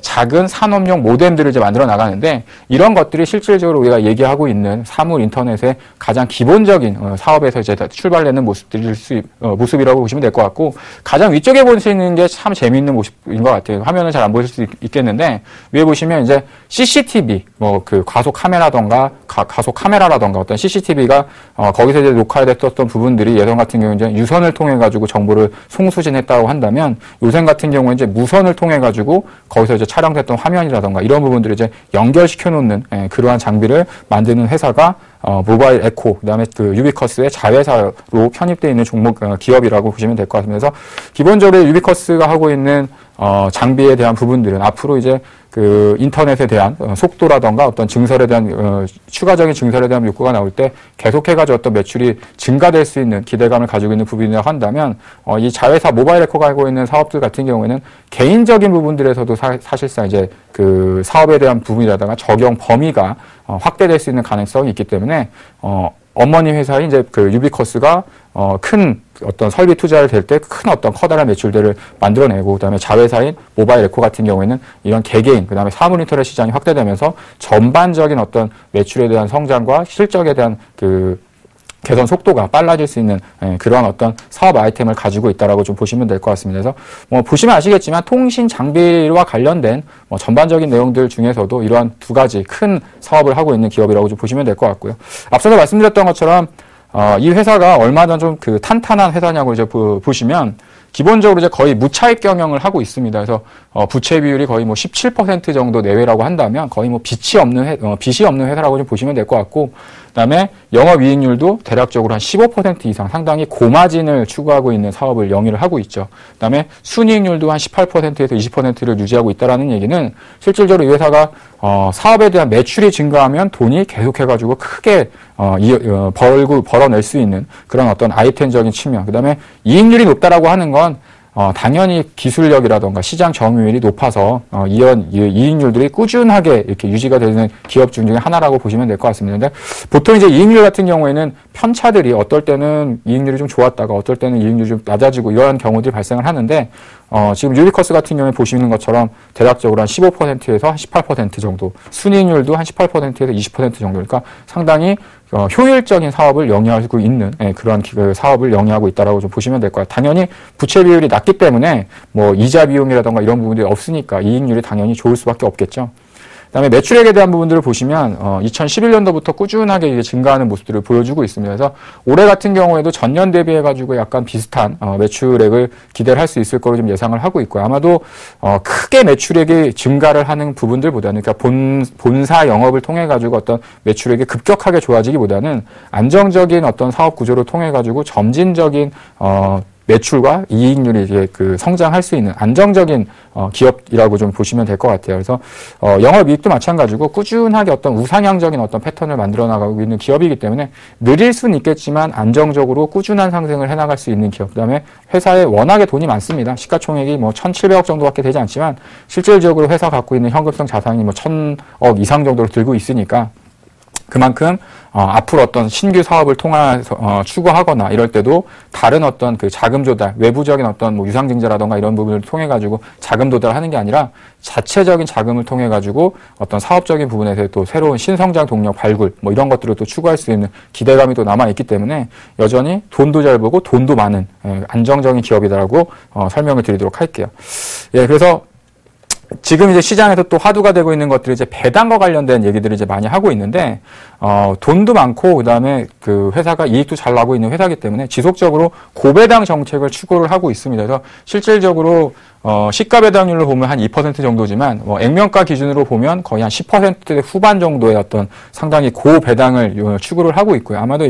작은 산업용 모뎀들을 이제 만들어 나가는데, 이런 것들이 실질적으로 우리가 얘기하고 있는 사물 인터넷의 가장 기본적인 사업에서 이제 출발되는 모습이라고 보시면 될 것 같고, 가장 위쪽에 보시는 게 참 재미있는 모습인 것 같아요. 화면은 잘 안 보실 수 있겠는데, 위에 보시면 이제 CCTV, 뭐 그 가속 카메라라던가 어떤 CCTV가 거기서 이제 녹화됐었던 부분들이 예전 같은 경우는 이제 유선을 통해 가지고 정보를 송수신했다고 한다면, 요새 같은 경우는 이제 무선을 통해 가지고 거기서 이제 촬영됐던 화면이라던가 이런 부분들을 이제 연결시켜 놓는 그러한 장비를 만드는 회사가 모바일 에코, 그다음에 그 유비커스의 자회사로 편입되어 있는 기업이라고 보시면 될 것 같습니다. 그래서 기본적으로 유비커스가 하고 있는 장비에 대한 부분들은 앞으로 이제 그 인터넷에 대한 속도라던가 어떤 증설에 대한 추가적인 증설에 대한 욕구가 나올 때 계속해가지고 어떤 매출이 증가될 수 있는 기대감을 가지고 있는 부분이라고 한다면, 이 자회사 모바일 에코가 하고 있는 사업들 같은 경우에는 개인적인 부분들에서도 사실상 이제 그 사업에 대한 부분이라든가 적용 범위가 확대될 수 있는 가능성이 있기 때문에 어머니 회사인 이제 그 유비커스가 큰 어떤 설비 투자를 될 때 큰 어떤 커다란 매출들을 만들어내고, 그다음에 자회사인 모바일 에코 같은 경우에는 이런 개개인, 그다음에 사물 인터넷 시장이 확대되면서 전반적인 어떤 매출에 대한 성장과 실적에 대한 그 개선 속도가 빨라질 수 있는 그런 어떤 사업 아이템을 가지고 있다라고 좀 보시면 될 것 같습니다. 그래서 뭐 보시면 아시겠지만 통신 장비와 관련된 뭐 전반적인 내용들 중에서도 이러한 두 가지 큰 사업을 하고 있는 기업이라고 좀 보시면 될 것 같고요. 앞서서 말씀드렸던 것처럼 이 회사가 얼마나 좀 그 탄탄한 회사냐고 이제 보시면, 기본적으로 이제 거의 무차익 경영을 하고 있습니다. 그래서 부채 비율이 거의 뭐 17% 정도 내외라고 한다면 거의 뭐 빚이 없는 회사라고 좀 보시면 될 것 같고, 그다음에 영업이익률도 대략적으로 한 15% 이상 상당히 고마진을 추구하고 있는 사업을 영위를 하고 있죠. 그다음에 순이익률도 한 18%에서 20%를 유지하고 있다라는 얘기는 실질적으로 이 회사가 사업에 대한 매출이 증가하면 돈이 계속해가지고 크게 벌어낼 수 있는 그런 어떤 아이템적인 측면, 그다음에 이익률이 높다라고 하는 건 당연히 기술력이라던가 시장 점유율이 높아서 이런 이익률들이 꾸준하게 이렇게 유지가 되는 기업 중에 하나라고 보시면 될 것 같습니다. 근데 보통 이제 이익률 같은 경우에는 편차들이 어떨 때는 이익률이 좀 좋았다가 어떨 때는 이익률이 좀 낮아지고 이러한 경우들이 발생을 하는데, 지금 유비커스 같은 경우에 보시는 것처럼 대략적으로 한 15%에서 한 18% 정도, 순이익률도 한 18%에서 20% 정도, 그러니까 상당히 효율적인 사업을 영위하고 있는 그러한 사업을 영위하고 있다라고 좀 보시면 될 거예요. 당연히 부채 비율이 낮기 때문에 뭐 이자 비용이라던가 이런 부분들이 없으니까 이익률이 당연히 좋을 수밖에 없겠죠. 그다음에 매출액에 대한 부분들을 보시면 2011년도부터 꾸준하게 이제 증가하는 모습들을 보여주고 있습니다. 그래서 올해 같은 경우에도 전년 대비해 가지고 약간 비슷한 매출액을 기대를 할 수 있을 거로 좀 예상을 하고 있고요. 아마도 크게 매출액이 증가를 하는 부분들보다는, 그러니까 본사 영업을 통해 가지고 어떤 매출액이 급격하게 좋아지기보다는 안정적인 어떤 사업 구조를 통해 가지고 점진적인 매출과 이익률이 이제 그 성장할 수 있는 안정적인 기업이라고 좀 보시면 될 것 같아요. 그래서 영업이익도 마찬가지고 꾸준하게 어떤 우상향적인 어떤 패턴을 만들어 나가고 있는 기업이기 때문에 느릴 수는 있겠지만 안정적으로 꾸준한 상승을 해나갈 수 있는 기업. 그다음에 회사에 워낙에 돈이 많습니다. 시가총액이 뭐 1,700억 정도밖에 되지 않지만 실질적으로 회사 갖고 있는 현금성 자산이 뭐 1,000억 이상 정도로 들고 있으니까, 그만큼 앞으로 어떤 신규 사업을 통해서 추구하거나 이럴 때도 다른 어떤 그 자금 조달, 외부적인 어떤 뭐 유상증자라던가 이런 부분을 통해 가지고 자금 조달하는 게 아니라 자체적인 자금을 통해 가지고 어떤 사업적인 부분에서 또 새로운 신성장 동력 발굴 뭐 이런 것들을 또 추구할 수 있는 기대감이 또 남아 있기 때문에 여전히 돈도 잘 벌고 돈도 많은 안정적인 기업이다라고 설명을 드리도록 할게요. 예, 그래서 지금 이제 시장에서 또 화두가 되고 있는 것들이 이제 배당과 관련된 얘기들을 이제 많이 하고 있는데, 돈도 많고, 그 다음에 그 회사가 이익도 잘 나고 있는 회사이기 때문에 지속적으로 고배당 정책을 추구를 하고 있습니다. 그래서 실질적으로 시가 배당률로 보면 한 2% 정도지만, 액면가 기준으로 보면 거의 한 10% 후반 정도의 어떤 상당히 고배당을 추구를 하고 있고요. 아마도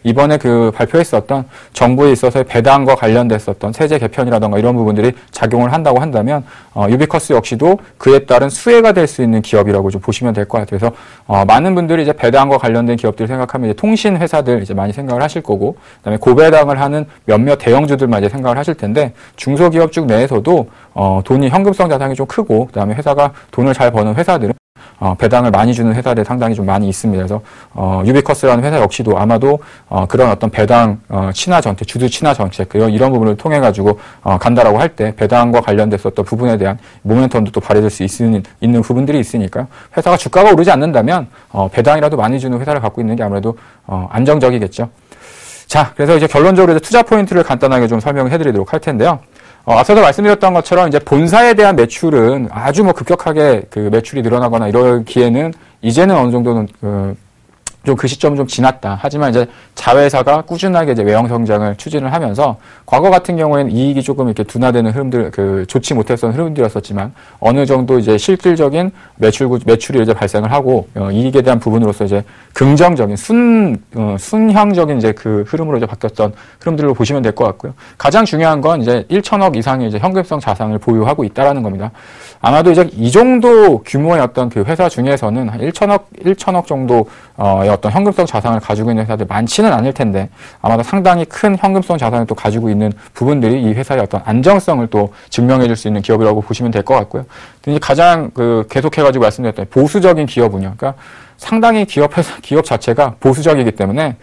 이번에 그 발표했었던 정부에 있어서의 배당과 관련됐었던 세제 개편이라던가 이런 부분들이 작용을 한다고 한다면, 유비커스 역시도 그에 따른 수혜가 될 수 있는 기업이라고 좀 보시면 될 것 같아요. 그래서, 많은 분들이 이제 배당과 관련된 기업들을 생각하면 이제 통신 회사들 이제 많이 생각을 하실 거고, 그다음에 고배당을 하는 몇몇 대형주들만 이제 생각을 하실 텐데, 중소기업중 내에서도 돈이 현금성 자산이 좀 크고, 그다음에 회사가 돈을 잘 버는 회사들은 배당을 많이 주는 회사들이 상당히 좀 많이 있습니다. 그래서 유비커스라는 회사 역시도 아마도 그런 어떤 배당 친화 정책, 주주 친화 정책 이런 부분을 통해 가지고 간다라고 할 때 배당과 관련됐었던 부분에 대한 모멘텀도 또 발휘될 수 있는 부분들이 있으니까요. 회사가 주가가 오르지 않는다면 배당이라도 많이 주는 회사를 갖고 있는 게 아무래도 안정적이겠죠. 자, 그래서 이제 결론적으로 이제 투자 포인트를 간단하게 좀 설명을 해드리도록 할 텐데요. 앞서서 말씀드렸던 것처럼 이제 본사에 대한 매출은 아주 급격하게 그 매출이 늘어나거나 이러기에는 이제는 어느 정도는 좀 그 시점은 좀 지났다. 하지만 이제 자회사가 꾸준하게 이제 외형 성장을 추진을 하면서 과거 같은 경우에는 이익이 조금 이렇게 둔화되는 흐름들, 좋지 못했던 흐름들이었었지만 어느 정도 이제 실질적인 매출이 이제 발생을 하고 이익에 대한 부분으로서 이제 긍정적인 순형적인 이제 그 흐름으로 이제 바뀌었던 흐름들로 보시면 될 것 같고요. 가장 중요한 건 이제 1천억 이상의 이제 현금성 자산을 보유하고 있다라는 겁니다. 아마도 이제 이 정도 규모의 어떤 그 회사 중에서는 한 1천억 정도의 어떤 현금성 자산을 가지고 있는 회사들 많지는 않을 텐데 아마도 상당히 큰 현금성 자산을 또 가지고 있는 부분들이 이 회사의 어떤 안정성을 또 증명해 줄 수 있는 기업이라고 보시면 될 것 같고요. 이제 가장 계속해가지고 말씀드렸던 보수적인 기업 운영. 그러니까 상당히 기업 자체가 보수적이기 때문에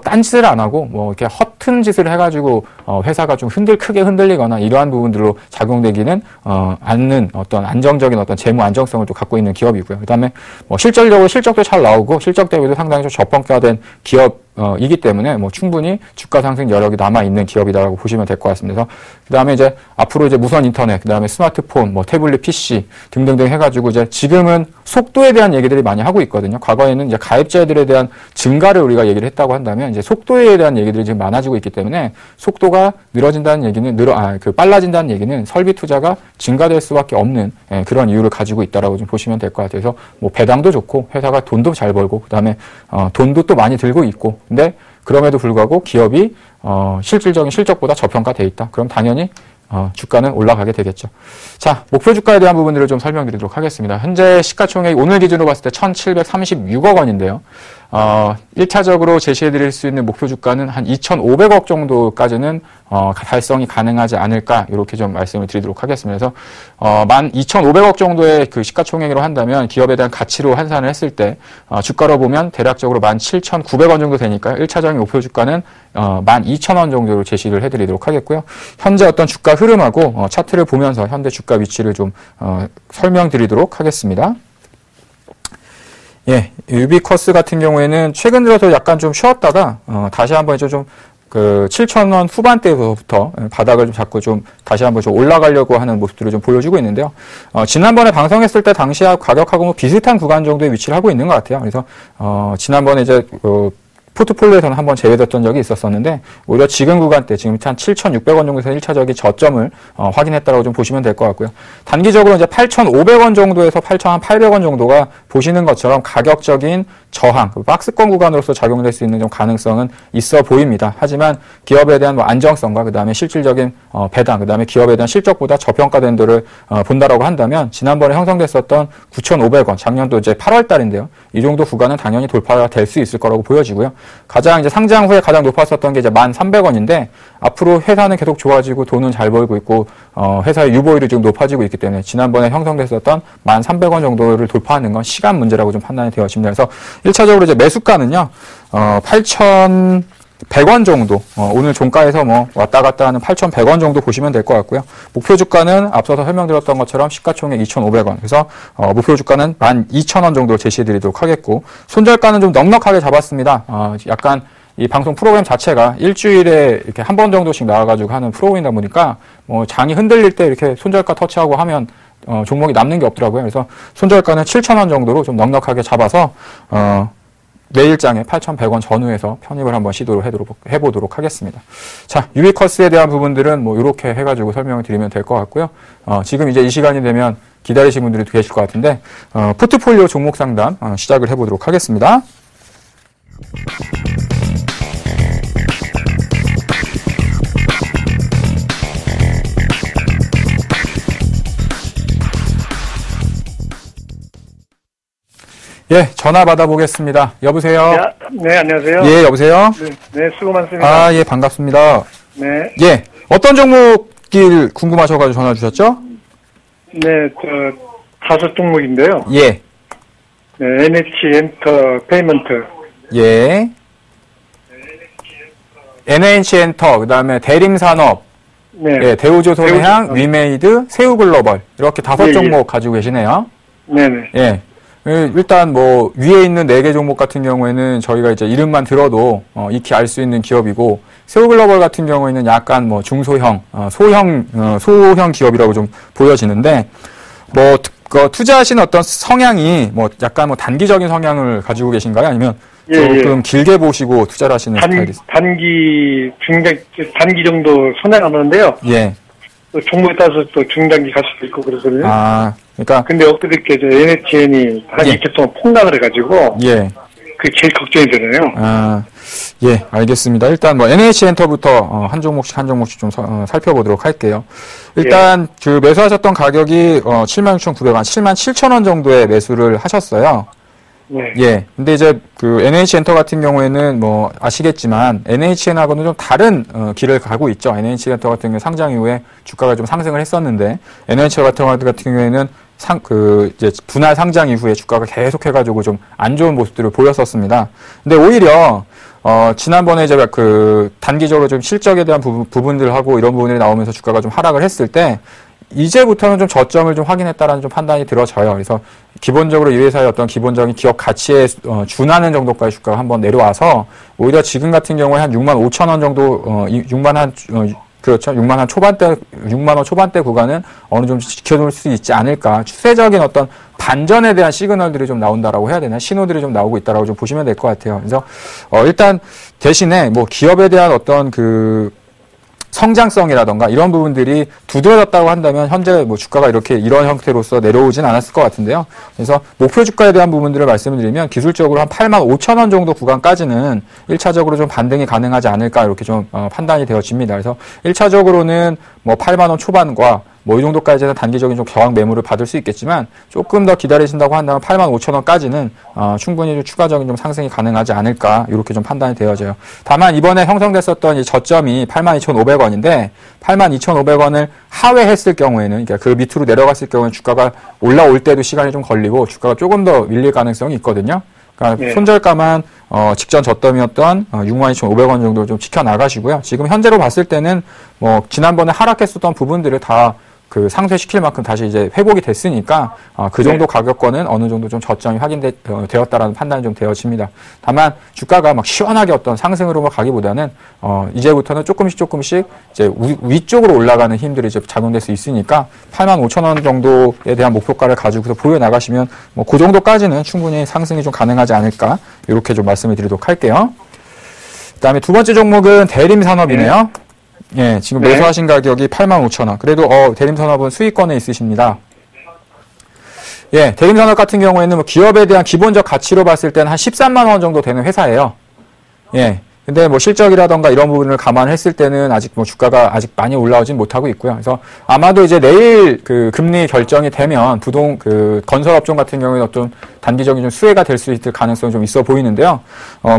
딴짓을 안 하고 이렇게 허튼 짓을 해가지고 회사가 좀 크게 흔들리거나 이러한 부분들로 작용되기는 않는 어떤 안정적인 어떤 재무 안정성을 또 갖고 있는 기업이고요. 그다음에 실질적으로 실적도 잘 나오고 실적 대비도 상당히 좀 저평가된 기업이기 때문에 충분히 주가 상승 여력이 남아 있는 기업이다라고 보시면 될 것 같습니다. 그다음에 이제 앞으로 이제 무선 인터넷, 그다음에 스마트폰, 태블릿 PC 등등등 해가지고 이제 지금은 속도에 대한 얘기들이 많이 하고 있거든요. 과거에는 이제 가입자들에 대한 증가를 우리가 얘기를 했다고 한다면 이제 속도에 대한 얘기들이 지금 많아지고 있기 때문에 속도가 늘어진다는 얘기는 빨라진다는 얘기는 설비 투자가 증가될 수밖에 없는 그런 이유를 가지고 있다라고 좀 보시면 될 것 같아요. 그래서 배당도 좋고 회사가 돈도 잘 벌고 그다음에 돈도 또 많이 들고 있고 근데 그럼에도 불구하고 기업이 실질적인 실적보다 저평가돼 있다. 그럼 당연히 주가는 올라가게 되겠죠. 자, 목표 주가에 대한 부분들을 좀 설명드리도록 하겠습니다. 현재 시가총액이 오늘 기준으로 봤을 때 1,736억 원인데요. 1차적으로 제시해드릴 수 있는 목표 주가는 한 2,500억 정도까지는 달성이 가능하지 않을까 이렇게 좀 말씀을 드리도록 하겠습니다. 그래서 12,500억 정도의 그 시가총액으로 한다면 기업에 대한 가치로 환산을 했을 때 주가로 보면 대략적으로 17,900원 정도 되니까요. 1차적인 목표 주가는 12,000원 정도로 제시를 해드리도록 하겠고요. 현재 어떤 주가 흐름하고 차트를 보면서 현재 주가 위치를 좀 설명드리도록 하겠습니다. 예, 유비커스 같은 경우에는 최근 들어서 약간 좀 쉬었다가 다시 한번 이제 좀 7,000원 후반대부터 바닥을 좀 잡고 좀 다시 한번 좀 올라가려고 하는 모습들을 좀 보여주고 있는데요. 지난번에 방송했을 때 당시 가격하고 비슷한 구간 정도의 위치를 하고 있는 것 같아요. 그래서 지난번에 이제 포트폴리오에서는 한번 제외됐던 적이 있었었는데 오히려 지금 구간대 지금 한 7,600원 정도에서 1차적인 저점을 확인했다고 좀 보시면 될 것 같고요. 단기적으로 이제 8,500원 정도에서 8,800원 정도가 보시는 것처럼 가격적인 저항, 박스권 구간으로서 작용될 수 있는 좀 가능성은 있어 보입니다. 하지만 기업에 대한 안정성과 그다음에 실질적인 배당, 그다음에 기업에 대한 실적보다 저평가된 도를 본다라고 한다면 지난번에 형성됐었던 9,500원, 작년도 이제 8월 달인데요. 이 정도 구간은 당연히 돌파가 될 수 있을 거라고 보여지고요. 가장 이제 상장 후에 가장 높았었던 게 이제 1,300원인데 앞으로 회사는 계속 좋아지고 돈은 잘 벌고 있고 회사의 유보율이 지금 높아지고 있기 때문에 지난번에 형성됐었던 1,300원 정도를 돌파하는 건 시간 문제라고 좀 판단이 되어집니다. 그래서 1차적으로 이제 매수가는요, 8,100원 정도, 오늘 종가에서 왔다 갔다 하는 8,100원 정도 보시면 될 것 같고요. 목표 주가는 앞서서 설명드렸던 것처럼 시가총액 2,500원. 그래서, 목표 주가는 12,000원 정도 제시해드리도록 하겠고, 손절가는 좀 넉넉하게 잡았습니다. 약간 이 방송 프로그램 자체가 일주일에 이렇게 한 번 정도씩 나와가지고 하는 프로그램이다 보니까, 장이 흔들릴 때 이렇게 손절가 터치하고 하면 종목이 남는 게 없더라고요. 그래서 손절가는 7,000원 정도로 좀 넉넉하게 잡아서 내일장에 8,100원 전후에서 편입을 한번 시도를 해보도록 하겠습니다. 자, 유비커스에 대한 부분들은 뭐 이렇게 해가지고 설명을 드리면 될 것 같고요. 지금 이제 이 시간이 되면 기다리시는 분들이 계실 것 같은데 포트폴리오 종목 상담 시작을 해보도록 하겠습니다. 예, 전화 받아보겠습니다. 여보세요? 네, 안녕하세요. 예, 여보세요? 네, 수고 많습니다. 아, 예, 반갑습니다. 네. 예, 어떤 종목길 궁금하셔가지고 전화 주셨죠? 네, 5 종목인데요. 예, 네, NH 엔터 페이먼트. 예. NH엔터, 그 다음에 대림산업, 네. 예, 대우조선해양, 위메이드, 새우글로벌, 이렇게 5 예, 예. 종목 가지고 계시네요. 네네. 예. 일단 뭐 위에 있는 4개 종목 같은 경우에는 저희가 이제 이름만 들어도 익히 알 수 있는 기업이고 새우글로벌 같은 경우에는 약간 뭐 중소형, 소형 기업이라고 좀 보여지는데 뭐 투자하시는 어떤 성향이 뭐 약간 뭐 단기적인 성향을 가지고 계신가요? 아니면 예, 조금 길게 보시고 투자를 하시는 스타일이세요? 단기 정도 손해가 나는데요. 예. 또 종목에 따라서 또 중단기 갈 수도 있고 그러거든요. 아, 그러니까 근데 엊그저께 NHN이 한 예. 이틀 동안 폭락을 해가지고 예. 그게 제일 걱정이 되네요. 아, 예, 알겠습니다. 일단 뭐 NH엔터부터 한 종목씩 좀 살펴보도록 할게요. 일단 그 매수하셨던 가격이 76,900원, 77,000원 정도의 매수를 하셨어요. 네. 예. 근데 이제 그 NH엔터 같은 경우에는 뭐 아시겠지만 NHN하고는 좀 다른 길을 가고 있죠. NH엔터 같은 경우 상장 이후에 주가가 좀 상승을 했었는데 NH엔터 같은 경우에는 이제 분할 상장 이후에 주가가 계속 해가지고 좀 안 좋은 모습들을 보였었습니다. 근데 오히려 지난번에 제가 그 단기적으로 좀 실적에 대한 부분들하고 이런 부분들이 나오면서 주가가 좀 하락을 했을 때 이제부터는 좀 저점을 좀 확인했다라는 좀 판단이 들어져요. 그래서 기본적으로 이 회사의 어떤 기본적인 기업 가치에 준하는 정도까지 주가가 한번 내려와서 오히려 지금 같은 경우에 한 65,000원 정도, 6만 한 초반대, 6만 원 초반대 구간은 어느 정도 지켜놓을 수 있지 않을까. 추세적인 어떤 반전에 대한 시그널들이 좀 나온다라고 해야 되나? 신호들이 좀 나오고 있다라고 좀 보시면 될 것 같아요. 그래서, 일단 대신에 뭐 기업에 대한 어떤 성장성이라던가 이런 부분들이 두드러졌다고 한다면 현재 뭐 주가가 이런 형태로서 내려오진 않았을 것 같은데요. 그래서 목표 주가에 대한 부분들을 말씀을 드리면 기술적으로 한 85,000원 정도 구간까지는 1차적으로 좀 반등이 가능하지 않을까 이렇게 좀 판단이 되어집니다. 그래서 1차적으로는 뭐 8만 원 초반과 뭐 이 정도까지는 단기적인 좀 저항 매물을 받을 수 있겠지만 조금 더 기다리신다고 한다면 85,000원까지는 충분히 좀 추가적인 좀 상승이 가능하지 않을까 이렇게 좀 판단이 되어져요. 다만 이번에 형성됐었던 이 저점이 82,500원인데 82,500원을 하회했을 경우에는 그러니까 그 밑으로 내려갔을 경우에는 주가가 올라올 때도 시간이 좀 걸리고 주가가 조금 더 밀릴 가능성이 있거든요. 그러니까 네. 손절가만 직전 저점이었던 62,500원 정도 좀 지켜나가시고요. 지금 현재로 봤을 때는 뭐 지난번에 하락했었던 부분들을 다 상쇄시킬 만큼 다시 이제 회복이 됐으니까 그 정도 가격권은 어느 정도 좀 저점이 확인되었다라는 판단이 좀 되어집니다. 다만 주가가 막 시원하게 어떤 상승으로 가기보다는 이제부터는 조금씩 이제 위쪽으로 올라가는 힘들이 이제 작용될 수 있으니까 85,000원 정도에 대한 목표가를 가지고서 보여 나가시면 뭐 그 정도까지는 충분히 상승이 좀 가능하지 않을까 이렇게 좀 말씀을 드리도록 할게요. 그다음에 두 번째 종목은 대림산업이네요. 예, 지금 매수하신 가격이 85,000원. 그래도 대림산업은 수익권에 있으십니다. 예, 대림산업 같은 경우에는 뭐 기업에 대한 기본적 가치로 봤을 때는 한 13만 원 정도 되는 회사예요. 예. 근데 뭐 실적이라던가 이런 부분을 감안했을 때는 아직 뭐 주가가 아직 많이 올라오진 못하고 있고요. 그래서 아마도 이제 내일 금리 결정이 되면 건설업종 같은 경우에는 어떤 단기적인 좀 수혜가 될 수 있을 가능성이 좀 있어 보이는데요.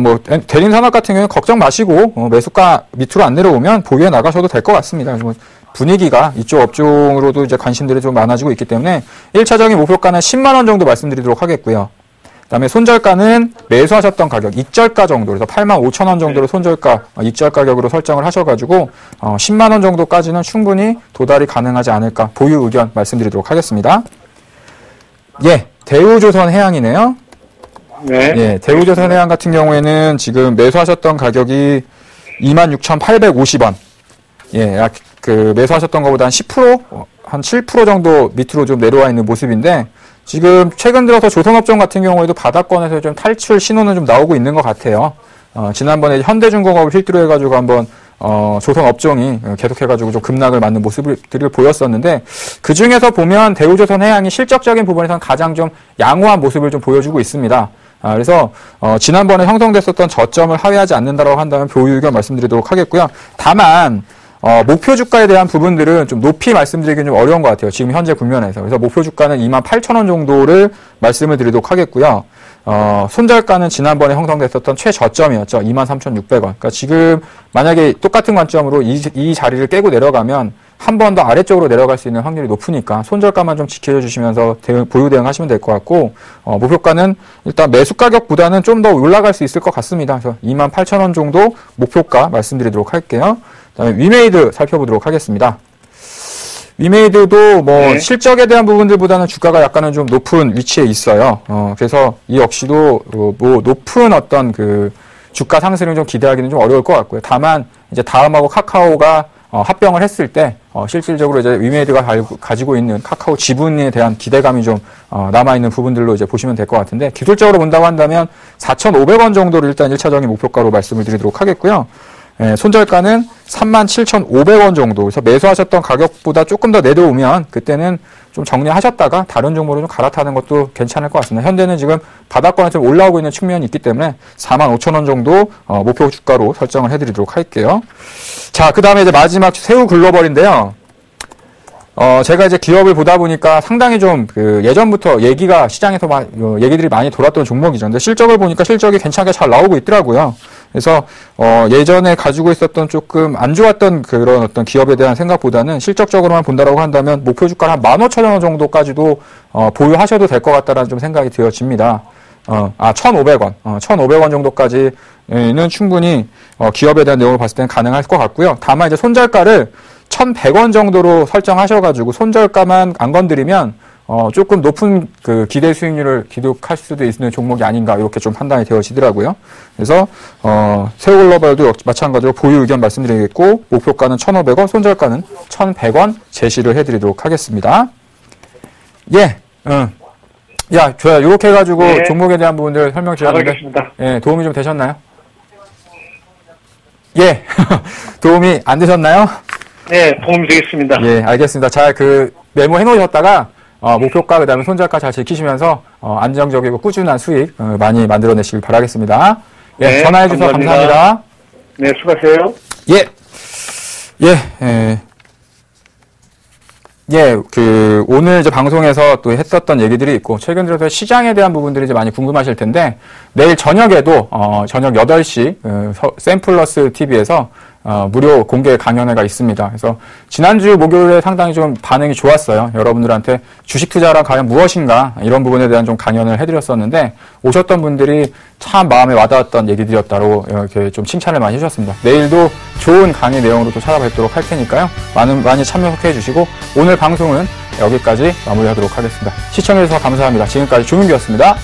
뭐 대림산업 같은 경우는 걱정 마시고 매수가 밑으로 안 내려오면 보유해 나가셔도 될 것 같습니다. 그래서 뭐 분위기가 이쪽 업종으로도 이제 관심들이 좀 많아지고 있기 때문에 1차적인 목표가는 10만 원 정도 말씀드리도록 하겠고요. 그다음에 손절가는 매수하셨던 가격, 익절가 정도, 그래서 85,000원 정도로 손절가, 익절 가격으로 설정을 하셔가지고 10만 원 정도까지는 충분히 도달이 가능하지 않을까 보유 의견 말씀드리도록 하겠습니다. 예, 대우조선해양이네요. 네. 예, 대우조선해양 같은 경우에는 지금 매수하셨던 가격이 26,850원. 예, 매수하셨던 것보다 한 10%, 한 7% 정도 밑으로 좀 내려와 있는 모습인데, 지금 최근 들어서 조선업종 같은 경우에도 바닥권에서 좀 탈출 신호는 좀 나오고 있는 것 같아요. 지난번에 현대중공업을 필두로 해가지고 한번 조선업종이 계속해가지고 좀 급락을 맞는 모습들을 보였었는데, 그 중에서 보면 대우조선해양이 실적적인 부분에서는 가장 좀 양호한 모습을 좀 보여주고 있습니다. 그래서 지난번에 형성됐었던 저점을 하회하지 않는다라고 한다면 보유 의견 말씀드리도록 하겠고요. 다만 목표 주가에 대한 부분들은 좀 높이 말씀드리기는 좀 어려운 것 같아요. 지금 현재 국면에서. 그래서 목표 주가는 28,000원 정도를 말씀을 드리도록 하겠고요. 손절가는 지난번에 형성됐었던 최저점이었죠. 23,600원. 그러니까 지금 만약에 똑같은 관점으로 이 자리를 깨고 내려가면 한 번 더 아래쪽으로 내려갈 수 있는 확률이 높으니까 손절가만 좀 지켜줘 주시면서 보유 대응하시면 될 것 같고, 목표가는 일단 매수 가격보다는 좀 더 올라갈 수 있을 것 같습니다. 그래서 28,000원 정도 목표가 말씀드리도록 할게요. 그다음에 위메이드 살펴보도록 하겠습니다. 위메이드도 뭐 실적에 대한 부분들보다는 주가가 약간은 좀 높은 위치에 있어요. 그래서 이 역시도 뭐 높은 어떤 그 주가 상승을 좀 기대하기는 좀 어려울 것 같고요. 다만 이제 다음하고 카카오가 합병을 했을 때 실질적으로 이제 위메이드가 가지고 있는 카카오 지분에 대한 기대감이 좀 남아 있는 부분들로 이제 보시면 될 것 같은데, 기술적으로 본다고 한다면 4,500원 정도를 일단 1차적인 목표가로 말씀을 드리도록 하겠고요. 손절가는 37,500원 정도. 그래서 매수하셨던 가격보다 조금 더 내려오면 그때는 좀 정리하셨다가 다른 종목으로 좀 갈아타는 것도 괜찮을 것 같습니다. 현재는 지금 바닥권에 좀 올라오고 있는 측면이 있기 때문에 45,000원 정도 목표 주가로 설정을 해드리도록 할게요. 자, 그 다음에 이제 마지막 새우 글로벌인데요. 제가 이제 기업을 보다 보니까 상당히 좀 예전부터 얘기가 시장에서 얘기들이 많이 돌았던 종목이죠. 근데 실적을 보니까 실적이 괜찮게 잘 나오고 있더라고요. 그래서 예전에 가지고 있었던 조금 안 좋았던 그런 어떤 기업에 대한 생각보다는 실적적으로만 본다라고 한다면 목표 주가 한 15,000원 정도까지도 보유하셔도 될 것 같다라는 좀 생각이 되어집니다. 1,500원. 1,500원 정도까지는 충분히 기업에 대한 내용을 봤을 때는 가능할 것 같고요. 다만 이제 손절가를 1,100원 정도로 설정하셔가지고 손절가만 안 건드리면 조금 높은 그 기대 수익률을 기록할 수도 있는 종목이 아닌가, 이렇게 좀 판단이 되어지더라고요. 그래서 세우글로벌도 마찬가지로 보유 의견 말씀드리겠고, 목표가는 1,500원, 손절가는 1,100원 제시를 해드리도록 하겠습니다. 예, 야, 좋아요. 이렇게 해가지고 네. 종목에 대한 부분들 설명 드렸는데, 예, 도움이 좀 되셨나요? 예, 도움이 안 되셨나요? 네, 도움이 되겠습니다. 예, 알겠습니다. 잘 메모해 놓으셨다가 목표가 그다음에 손절가 잘 지키시면서 안정적이고 꾸준한 수익 많이 만들어내시길 바라겠습니다. 예, 네, 전화해 주셔서 감사합니다. 네, 수고하세요. 오늘 이제 방송에서 또 했었던 얘기들이 있고, 최근 들어서 시장에 대한 부분들이 이제 많이 궁금하실 텐데, 내일 저녁에도, 저녁 8시, 샘플러스 TV에서, 무료 공개 강연회가 있습니다. 그래서 지난주 목요일에 상당히 좀 반응이 좋았어요. 여러분들한테 주식 투자란 과연 무엇인가, 이런 부분에 대한 좀 강연을 해드렸었는데, 오셨던 분들이 참 마음에 와닿았던 얘기들이었다고 이렇게 좀 칭찬을 많이 해주셨습니다. 내일도 좋은 강의 내용으로 또 찾아뵙도록 할 테니까요. 많이 참여해 주시고, 오늘 방송은 여기까지 마무리하도록 하겠습니다. 시청해주셔서 감사합니다. 지금까지 조민규였습니다.